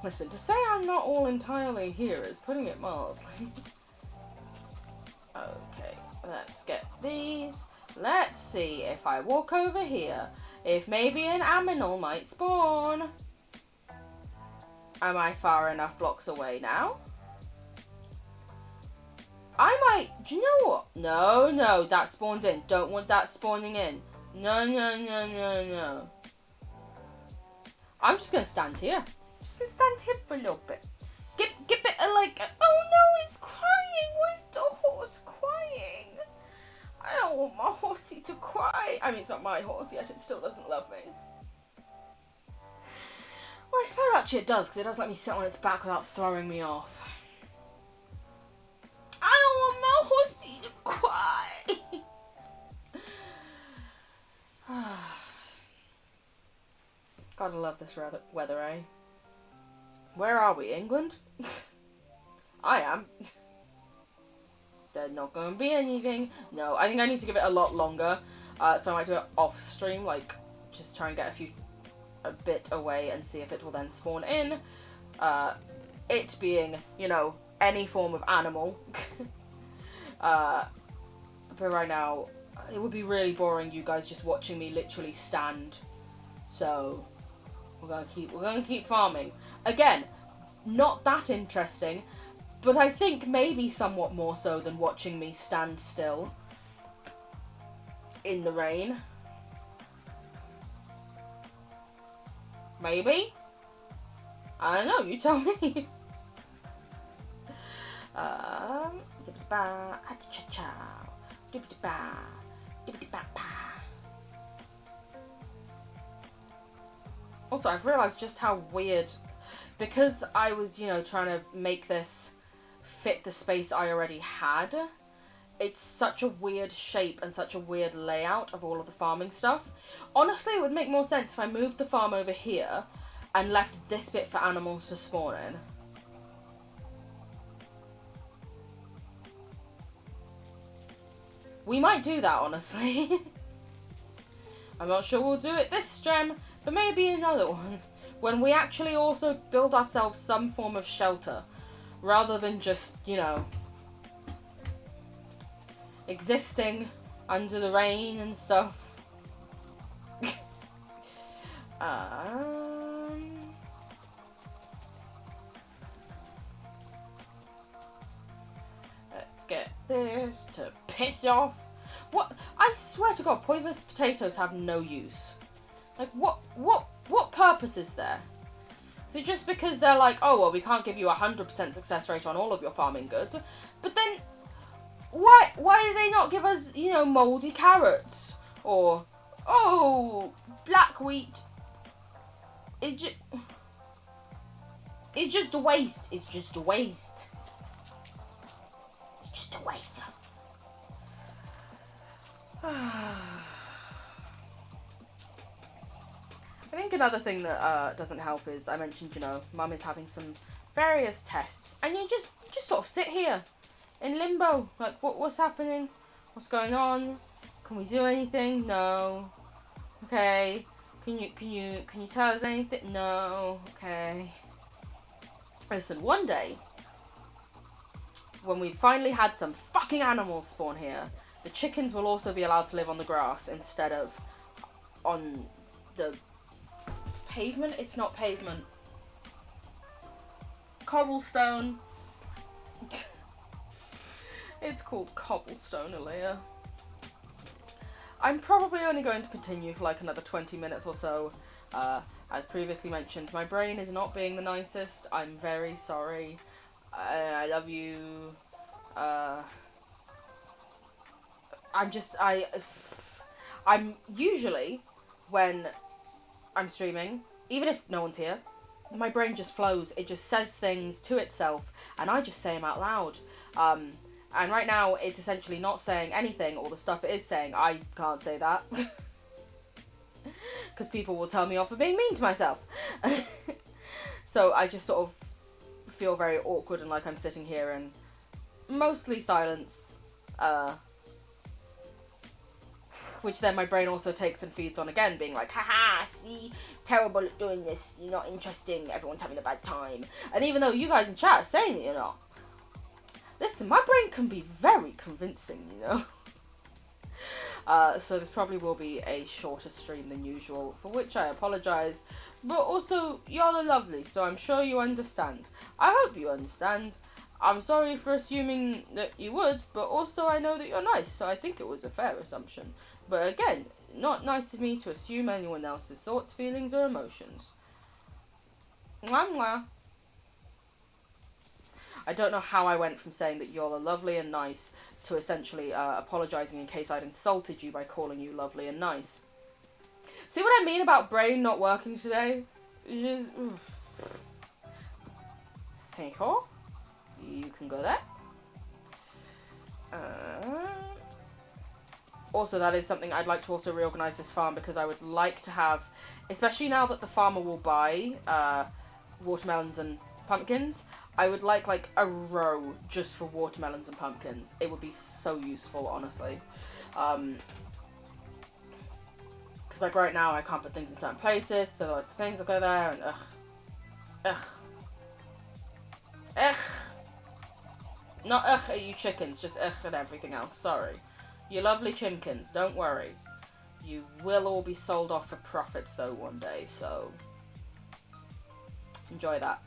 Speaker 1: Listen, to say I'm not all entirely here is putting it mildly. Okay, let's get these. Let's see if I walk over here, if maybe an aminal might spawn. Am I far enough blocks away now? I might, do you know what? No, that spawned in. Don't want that spawning in. No. I'm just going to stand here. Just going to stand here for a little bit. Give it a like, oh no, it's crying. Why is the horse crying? I don't want my horsey to cry. I mean, it's not my horse yet. It still doesn't love me. Well, I suppose actually it does, because it does let me sit on its back without throwing me off. I don't want my horsey to cry. Gotta love this weather, eh? Where are we, England? I am. There's not going to be anything. No, I think I need to give it a lot longer. So I might do it off stream, like, just try and get a bit away and see if it will then spawn in. It being, you know, any form of animal. But right now, it would be really boring you guys just watching me literally stand. So we're gonna keep farming. Again, not that interesting, but I think maybe somewhat more so than watching me stand still in the rain. Maybe? I don't know, you tell me. Also, I've realised just how weird, because I was, you know, trying to make this fit the space I already had, it's such a weird shape and such a weird layout of all of the farming stuff. Honestly, it would make more sense if I moved the farm over here and left this bit for animals to spawn in. We might do that, honestly. I'm not sure we'll do it this gem, but maybe another one. When we actually also build ourselves some form of shelter. Rather than just, you know, existing under the rain and stuff. Let's get this to piss off. What? I swear to God, poisonous potatoes have no use. Like, what purpose is there? Is it just because they're like, oh, well, we can't give you 100% success rate on all of your farming goods? But then, why do they not give us, you know, mouldy carrots? Or, oh, black wheat. It's just a waste. It's just a waste. It's just a waste. I think another thing that doesn't help is, I mentioned, you know, Mum is having some various tests, and you just sort of sit here in limbo. Like, what's happening? What's going on? Can we do anything? No. Okay. Can you tell us anything? No. Okay. Listen, one day, when we finally had some fucking animals spawn here, the chickens will also be allowed to live on the grass instead of on the pavement. It's not pavement. Cobblestone. It's called cobblestone, Aaliyah. I'm probably only going to continue for like another 20 minutes or so. As previously mentioned, my brain is not being the nicest. I'm very sorry. I love you. I'm usually, when I'm streaming, even if no one's here, my brain just flows. It just says things to itself, and I just say them out loud. And right now, it's essentially not saying anything, or the stuff it is saying, I can't say that. Because people will tell me off for being mean to myself. So I just sort of feel very awkward and like I'm sitting here in mostly silence. Which then my brain also takes and feeds on again, being like, haha, see, terrible at doing this, you're not interesting, everyone's having a bad time. And even though you guys in chat are saying that you're not, listen, my brain can be very convincing, you know. So this probably will be a shorter stream than usual, for which I apologise. But also, y'all are lovely, so I'm sure you understand. I hope you understand. I'm sorry for assuming that you would, but also I know that you're nice, so I think it was a fair assumption. But again, not nice of me to assume anyone else's thoughts, feelings, or emotions. Mwah mwah. I don't know how I went from saying that y'all are lovely and nice to essentially apologising in case I'd insulted you by calling you lovely and nice. See what I mean about brain not working today? It's just... Thank you. You can go there. Also, that is something I'd like to also reorganise this farm, because I would like to have, especially now that the farmer will buy watermelons and pumpkins, I would like a row just for watermelons and pumpkins. It would be so useful, honestly. Because like right now I can't put things in certain places, so those things will go there, and ugh. Not ugh at you chickens, just ugh at everything else, sorry. You lovely chimkins, don't worry. You will all be sold off for profits though one day, so enjoy that.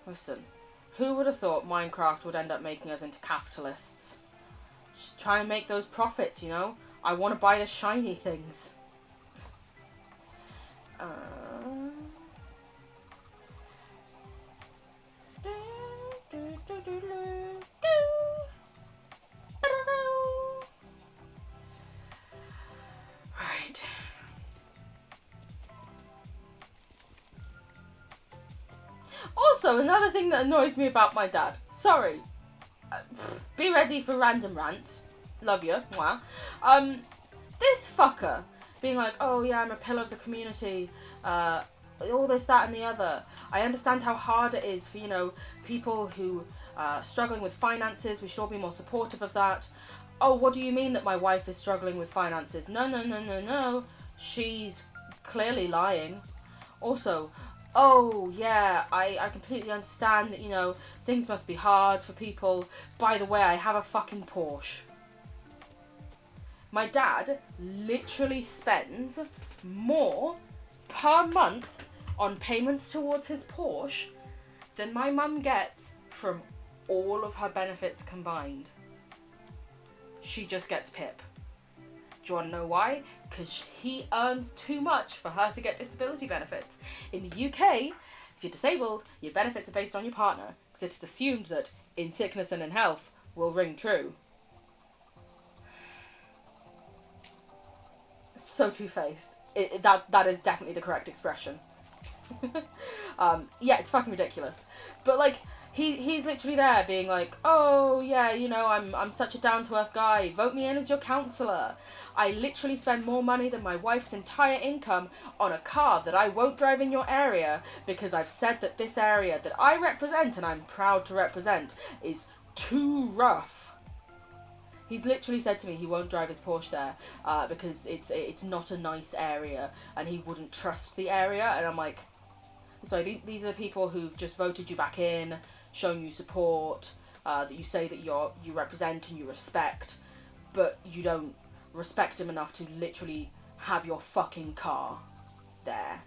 Speaker 1: Listen, who would have thought Minecraft would end up making us into capitalists? Just try and make those profits, you know? I want to buy the shiny things. Right. Also, another thing that annoys me about my dad. Sorry. Be ready for random rants. Love you. Mwah. This fucker being like, oh yeah, I'm a pillar of the community. All this, that, and the other. I understand how hard it is for, you know, people who are struggling with finances. We should all be more supportive of that. Oh, what do you mean that my wife is struggling with finances? No. She's clearly lying. Also, oh yeah, I completely understand that, you know, things must be hard for people. By the way, I have a fucking Porsche. My dad literally spends more per month on payments towards his Porsche than my mum gets from all of her benefits combined. She just gets PIP. Do you want to know why? Because he earns too much for her to get disability benefits. In the UK, if you're disabled, your benefits are based on your partner, because it is assumed that in sickness and in health will ring true. So two-faced. That is definitely the correct expression. Yeah, it's fucking ridiculous. But like, he's literally there being like, oh yeah, you know, I'm such a down-to-earth guy. Vote me in as your counsellor. I literally spend more money than my wife's entire income on a car that I won't drive in your area because I've said that this area that I represent and I'm proud to represent is too rough. He's literally said to me he won't drive his Porsche there because it's not a nice area and he wouldn't trust the area. And I'm like, sorry, these are the people who've just voted you back in, shown you support, that you say that you represent and you respect, but you don't respect him enough to literally have your fucking car there.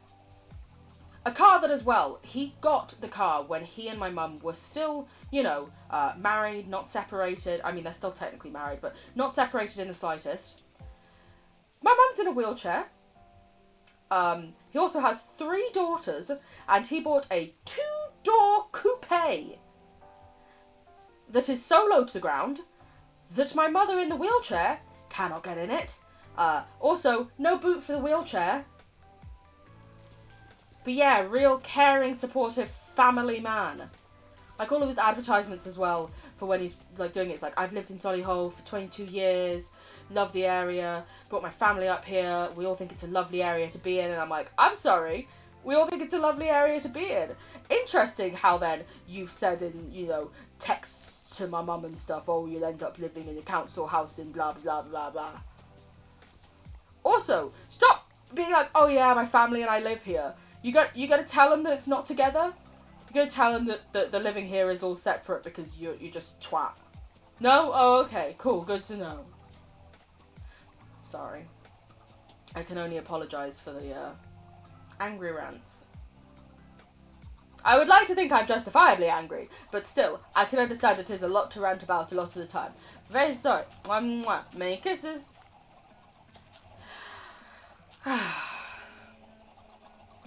Speaker 1: A car that, as well, he got the car when he and my mum were still, you know, married, not separated. I mean, they're still technically married, but not separated in the slightest. My mum's in a wheelchair. He also has 3 daughters, and he bought a 2-door coupe that is so low to the ground that my mother in the wheelchair cannot get in it. Also, no boot for the wheelchair. But yeah, real caring, supportive family man. Like all of his advertisements as well for when he's like doing it. It's like, I've lived in Solihull for 22 years, love the area, brought my family up here, we all think it's a lovely area to be in. And I'm like, I'm sorry, we all think it's a lovely area to be in. Interesting how then you've said in, you know, texts to my mum and stuff, oh, you'll end up living in a council house in blah, blah, blah, blah. Also, stop being like, oh yeah, my family and I live here. You got to tell them that it's not together. You got to tell them that the living here is all separate because you just twat. No? Oh, okay. Cool. Good to know. Sorry. I can only apologise for the angry rants. I would like to think I'm justifiably angry, but still, I can understand it is a lot to rant about a lot of the time. Very sorry. Mwah, mwah. Many kisses.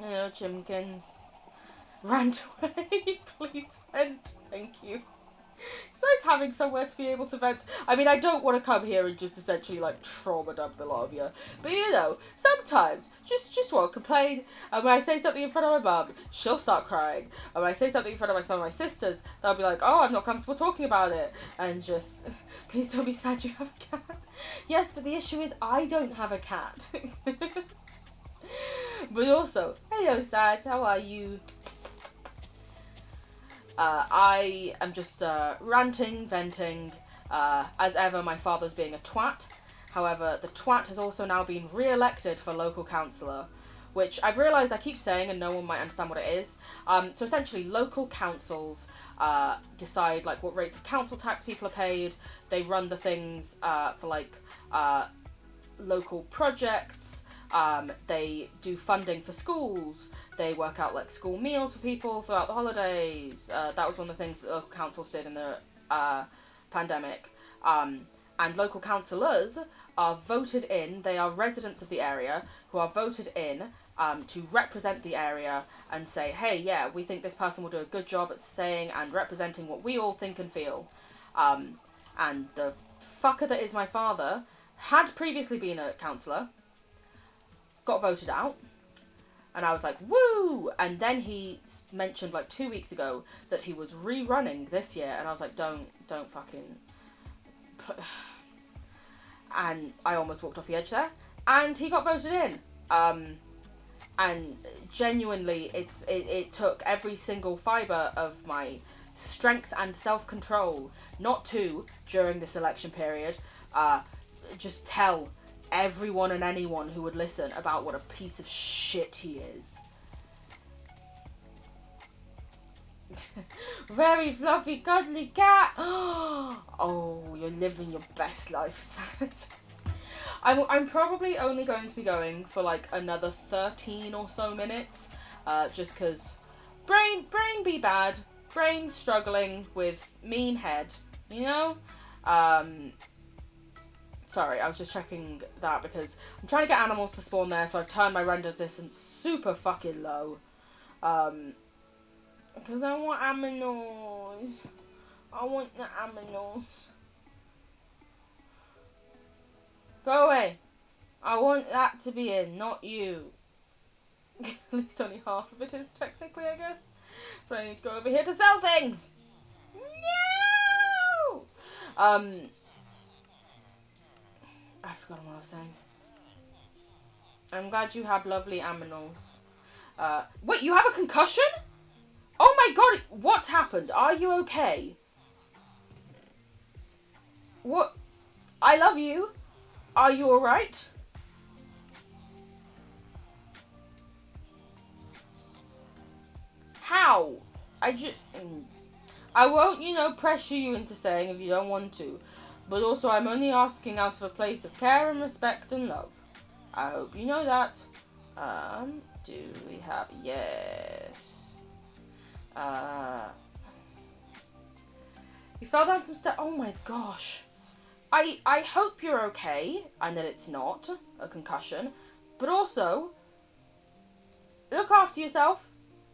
Speaker 1: Oh, Chimkins. Rant away, please vent. Thank you. It's nice having somewhere to be able to vent. I mean, I don't want to come here and just essentially like trauma dump the lot of you. But you know, sometimes just want to complain. And when I say something in front of my mum, she'll start crying. And when I say something in front of some of my sisters, they'll be like, oh, I'm not comfortable talking about it. And just, please don't be sad you have a cat. Yes, but the issue is I don't have a cat. But also, hello Sad, how are you? I am just ranting, venting. As ever, my father's being a twat. However, the twat has also now been re-elected for local councillor, which I've realised I keep saying and no one might understand what it is. So essentially, local councils decide like what rates of council tax people are paid. They run the things for like local projects. They do funding for schools. They work out like school meals for people throughout the holidays. That was one of the things that the local councils did in the pandemic. And local councillors are voted in. They are residents of the area who are voted in to represent the area and say, hey, yeah, we think this person will do a good job at saying and representing what we all think and feel. And the fucker that is my father had previously been a councillor, got voted out, and I was like, woo! And then he mentioned like 2 weeks ago that he was rerunning this year, and I was like, don't fucking... And I almost walked off the edge there, and he got voted in. And genuinely, it took every single fibre of my strength and self-control not to, during this election period, just tell everyone and anyone who would listen about what a piece of shit he is. very fluffy, cuddly cat. Oh, you're living your best life. I'm probably only going to be going for like another 13 or so minutes, just because brain be bad, brain struggling with mean head, you know? Sorry, I was just checking that because I'm trying to get animals to spawn there, so I've turned my render distance super fucking low. Because I want aminos. I want the aminos. Go away. I want that to be in, not you. At least only half of it is, technically, I guess. But I need to go over here to sell things! No! I've forgotten what I was saying. I'm glad you have lovely aminos. Wait, you have a concussion? Oh my god, what's happened? Are you okay? What? I love you. Are you alright? How? I won't, pressure you into saying if you don't want to. But also, I'm only asking out of a place of care and respect and love. I hope you know that. Do we have... Yes. You fell down some steps. Oh my gosh. I hope you're okay and that it's not a concussion. But also, look after yourself.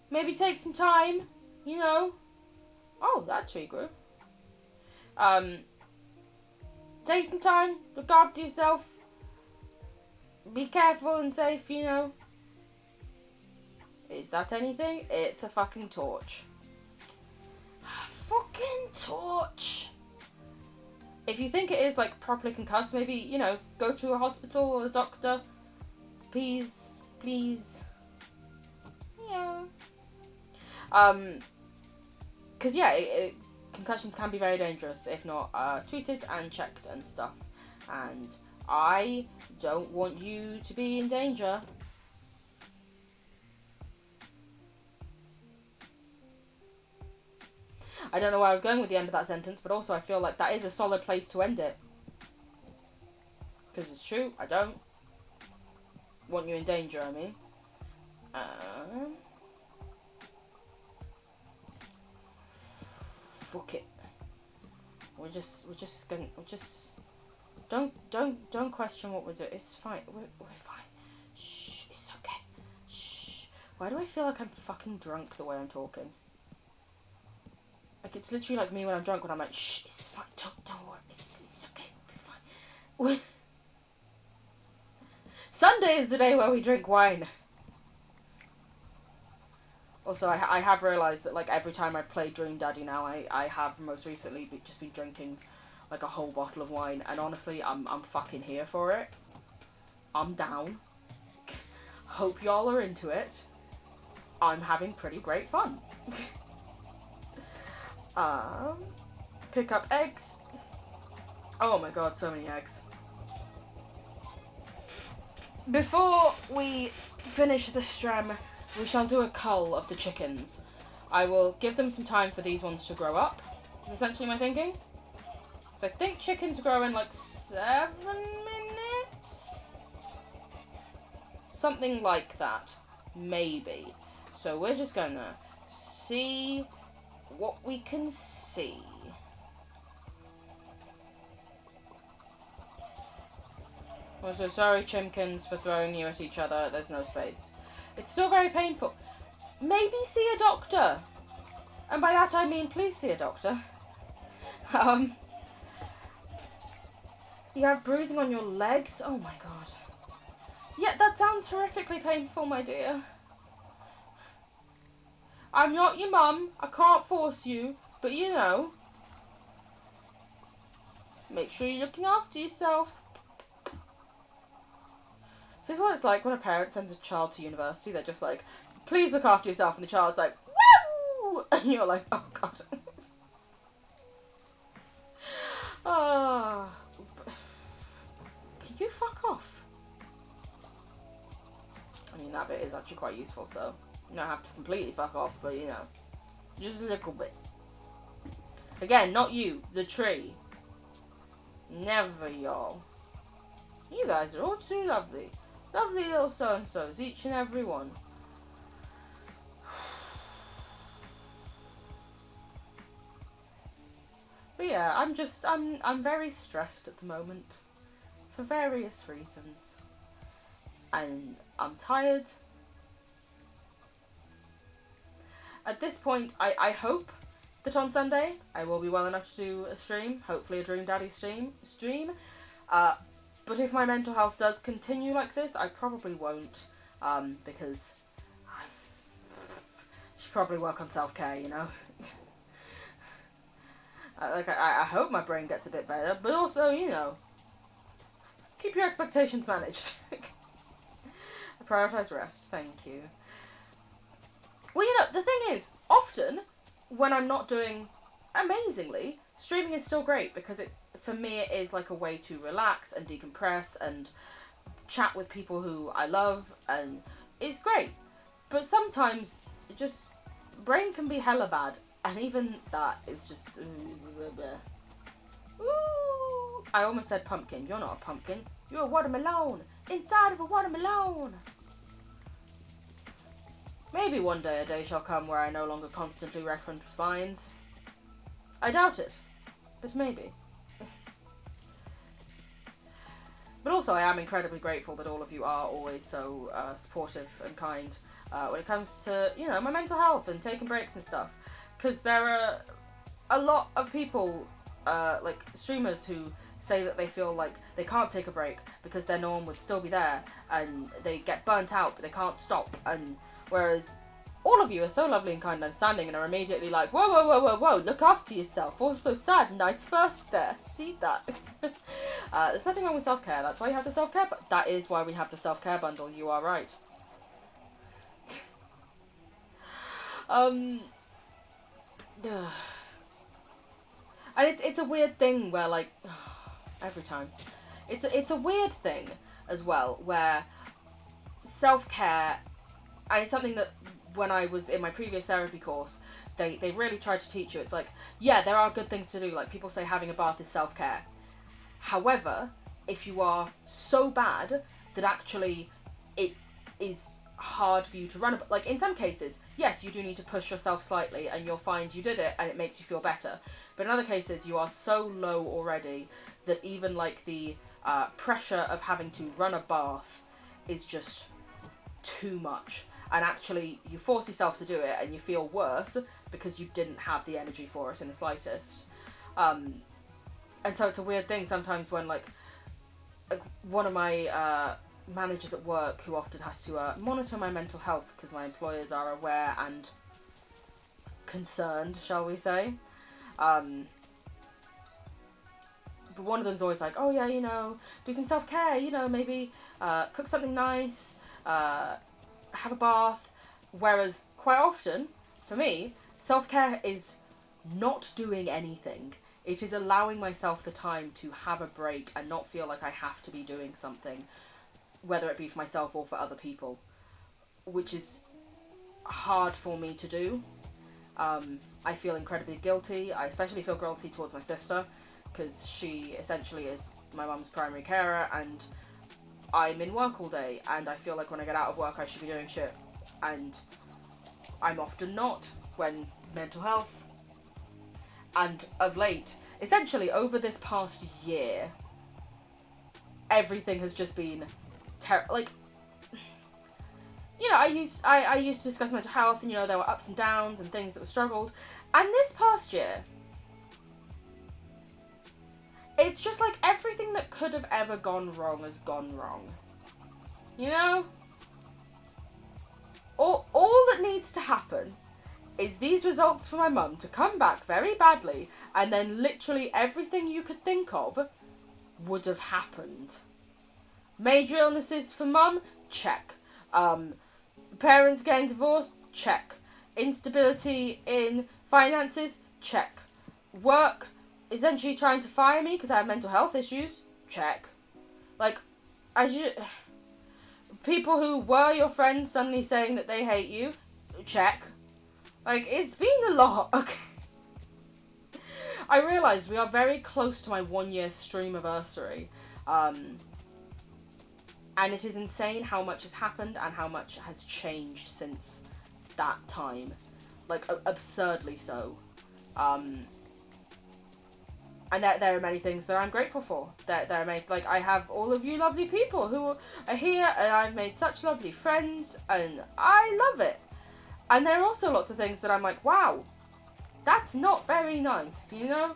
Speaker 1: Maybe take some time, Oh, that tree grew. Take some time, look after yourself. Be careful and safe, Is that anything? It's a fucking torch. Fucking torch. If you think it is, like, properly concussed, maybe, go to a hospital or a doctor. Please. Please. Yeah. Because, yeah, concussions can be very dangerous if not treated and checked and stuff. And I don't want you to be in danger. I don't know where I was going with the end of that sentence, but also I feel like that is a solid place to end it. Because it's true, I don't want you in danger, I mean. Fuck it. We're just don't question what we're doing. It's fine. We're fine. Shh, it's okay. Shh. Why do I feel like I'm fucking drunk the way I'm talking? Like, it's literally like me when I'm drunk, when I'm like, shh, it's fine, don't worry, it's okay, we'll be fine. Sunday is the day where we drink wine. Also, I have realised that, like, every time I've played Dream Daddy now, I have most recently just been drinking, like, a whole bottle of wine, and honestly, I'm fucking here for it. I'm down. Hope y'all are into it. I'm having pretty great fun. Pick up eggs. Oh my god, so many eggs. Before we finish the strem, we shall do a cull of the chickens. I will give them some time for these ones to grow up, is essentially my thinking. So I think chickens grow in like 7 minutes? Something like that. Maybe. So we're just gonna see what we can see. I'm so sorry, chimkins, for throwing you at each other. There's no space. It's still very painful. Maybe see a doctor. And by that I mean please see a doctor. You have bruising on your legs? Oh my god. Yeah, that sounds horrifically painful, my dear. I'm not your mum. I can't force you. But make sure you're looking after yourself. So this is what it's like when a parent sends a child to university. They're just like, please look after yourself. And the child's like, woo! And you're like, oh god. Can you fuck off? I mean, that bit is actually quite useful, so you don't have to completely fuck off, but just a little bit. Again, not you, the tree. Never, y'all. You guys are all too lovely. Lovely little so-and-sos, each and every one. But yeah, I'm very stressed at the moment. For various reasons. And I'm tired. At this point, I hope that on Sunday I will be well enough to do a stream, hopefully a Dream Daddy stream. But if my mental health does continue like this, I probably won't, because I should probably work on self-care, you know. I hope my brain gets a bit better, but also, you know, keep your expectations managed. Prioritize rest, thank you. Well, you know, the thing is, often, when I'm not doing amazingly, streaming is still great, because for me it is like a way to relax and decompress and chat with people who I love, and it's great. But sometimes, just, brain can be hella bad, and even that is just... Ooh, I almost said pumpkin. You're not a pumpkin. You're a watermelon. Inside of a watermelon. Maybe one day a day shall come where I no longer constantly reference vines. I doubt it, but maybe. But also I am incredibly grateful that all of you are always so supportive and kind when it comes to, you know, my mental health and taking breaks and stuff. Because there are a lot of people, like streamers, who say that they feel like they can't take a break because their norm would still be there, and they get burnt out but they can't stop, and whereas all of you are so lovely and kind and understanding and are immediately like, whoa, whoa, whoa, whoa, whoa, look after yourself. Also sad, nice first there. See that? There's nothing wrong with self-care. That's why you have the self-care, but that is why we have the self-care bundle. You are right. And it's a weird thing where, like, every time. It's a weird thing as well where self-care, and it's something that when I was in my previous therapy course, they really tried to teach you. It's like, yeah, there are good things to do. Like, people say having a bath is self-care. However, if you are so bad that actually it is hard for you to run a... Like, in some cases, yes, you do need to push yourself slightly and you'll find you did it and it makes you feel better. But in other cases, you are so low already that even, like, the pressure of having to run a bath is just too much. And actually, you force yourself to do it and you feel worse because you didn't have the energy for it in the slightest. And so it's a weird thing sometimes when, like one of my managers at work, who often has to monitor my mental health because my employers are aware and concerned, shall we say. But one of them's always like, oh yeah, you know, do some self-care, you know, maybe cook something nice, have a bath. Whereas quite often, for me, self-care is not doing anything. It is allowing myself the time to have a break and not feel like I have to be doing something, whether it be for myself or for other people, which is hard for me to do. I feel incredibly guilty. I especially feel guilty towards my sister, because she essentially is my mum's primary carer, and I'm in work all day, and I feel like when I get out of work I should be doing shit, and I'm often not, when mental health. And of late, essentially over this past year, everything has just been like, you know, I used to discuss mental health, and, you know, there were ups and downs and things that were struggled, and this past year, it's just like everything that could have ever gone wrong has gone wrong. You know? All that needs to happen is these results for my mum to come back very badly, and then literally everything you could think of would have happened. Major illnesses for mum? Check. Parents getting divorced? Check. Instability in finances? Check. Work essentially trying to fire me because I have mental health issues? Check. Like, people who were your friends suddenly saying that they hate you? Check. Like, it's been a lot, okay? I realised we are very close to my 1 year stream anniversary. And it is insane how much has happened and how much has changed since that time. Like, absurdly so. And there are many things that I'm grateful for. There are many, like, I have all of you lovely people who are here, and I've made such lovely friends, and I love it. And there are also lots of things that I'm like, wow, that's not very nice, you know?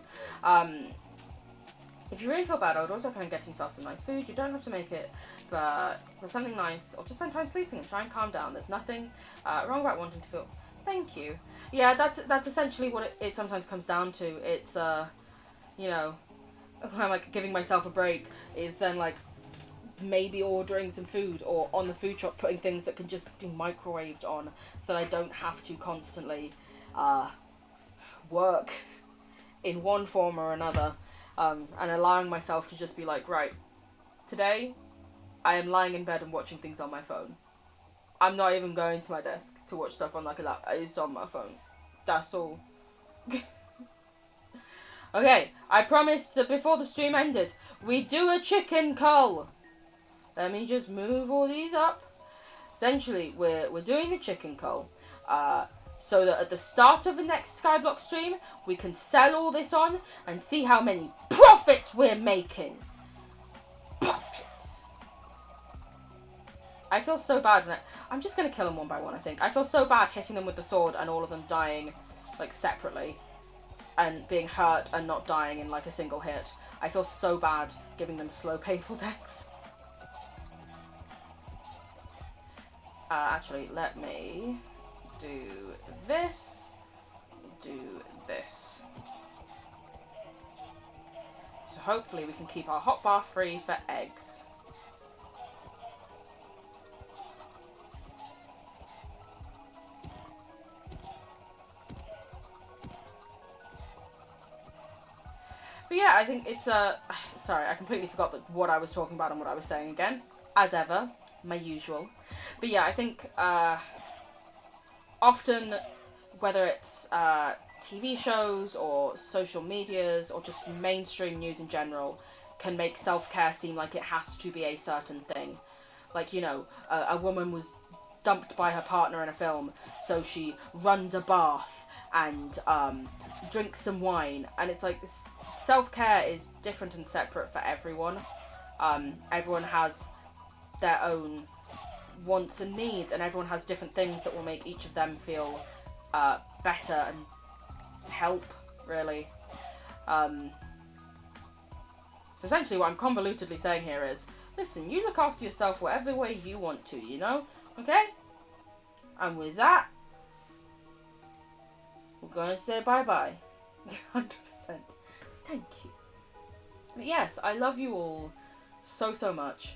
Speaker 1: If you really feel bad, I would also kind of get yourself some nice food. You don't have to make it, but something nice, or just spend time sleeping and try and calm down. There's nothing wrong about wanting to feel. Thank you. Yeah, that's essentially what it sometimes comes down to. It's you know, when I'm like giving myself a break, is then like maybe ordering some food, or on the food shop putting things that can just be microwaved on, so that I don't have to constantly work in one form or another, and allowing myself to just be like, right, today I am lying in bed and watching things on my phone. I'm not even going to my desk to watch stuff on like a laptop. It's on my phone. That's all. Okay, I promised that before the stream ended, we do a chicken cull. Let me just move all these up. Essentially, we're doing the chicken cull, so that at the start of the next Skyblock stream, we can sell all this on and see how many profits we're making. Profits. I feel so bad. I'm just gonna kill them one by one, I think. I feel so bad hitting them with the sword and all of them dying, like, separately. And being hurt and not dying in, like, a single hit. I feel so bad giving them slow, painful deaths. Actually, let me do this. Do this. So hopefully we can keep our hotbar free for eggs. But yeah, I think it's sorry, I completely forgot what I was talking about and what I was saying again. As ever, my usual. But yeah, I think often, whether it's TV shows or social medias or just mainstream news in general, can make self-care seem like it has to be a certain thing. Like, you know, a woman was dumped by her partner in a film, so she runs a bath and drinks some wine, and it's like, self-care is different and separate for everyone. Everyone has their own wants and needs, and everyone has different things that will make each of them feel better and help, really. So essentially what I'm convolutedly saying here is, listen, you look after yourself whatever way you want to, you know? Okay? And with that, we're going to say bye-bye. 100%. Thank you. But yes, I love you all so, so much.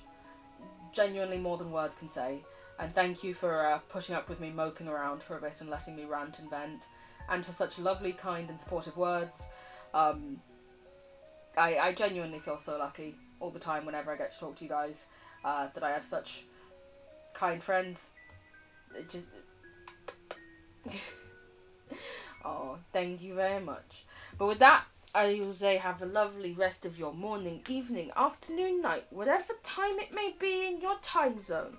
Speaker 1: Genuinely more than words can say. And thank you for putting up with me moping around for a bit and letting me rant and vent. And for such lovely, kind and supportive words. I genuinely feel so lucky all the time whenever I get to talk to you guys. That I have such kind friends. It just... Oh, thank you very much. But with that, I will say have a lovely rest of your morning, evening, afternoon, night, whatever time it may be in your time zone.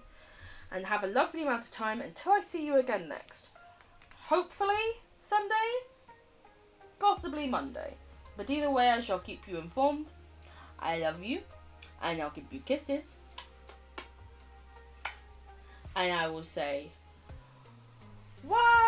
Speaker 1: And have a lovely amount of time until I see you again next. Hopefully Sunday, possibly Monday. But either way, I shall keep you informed. I love you, and I'll give you kisses. And I will say, what?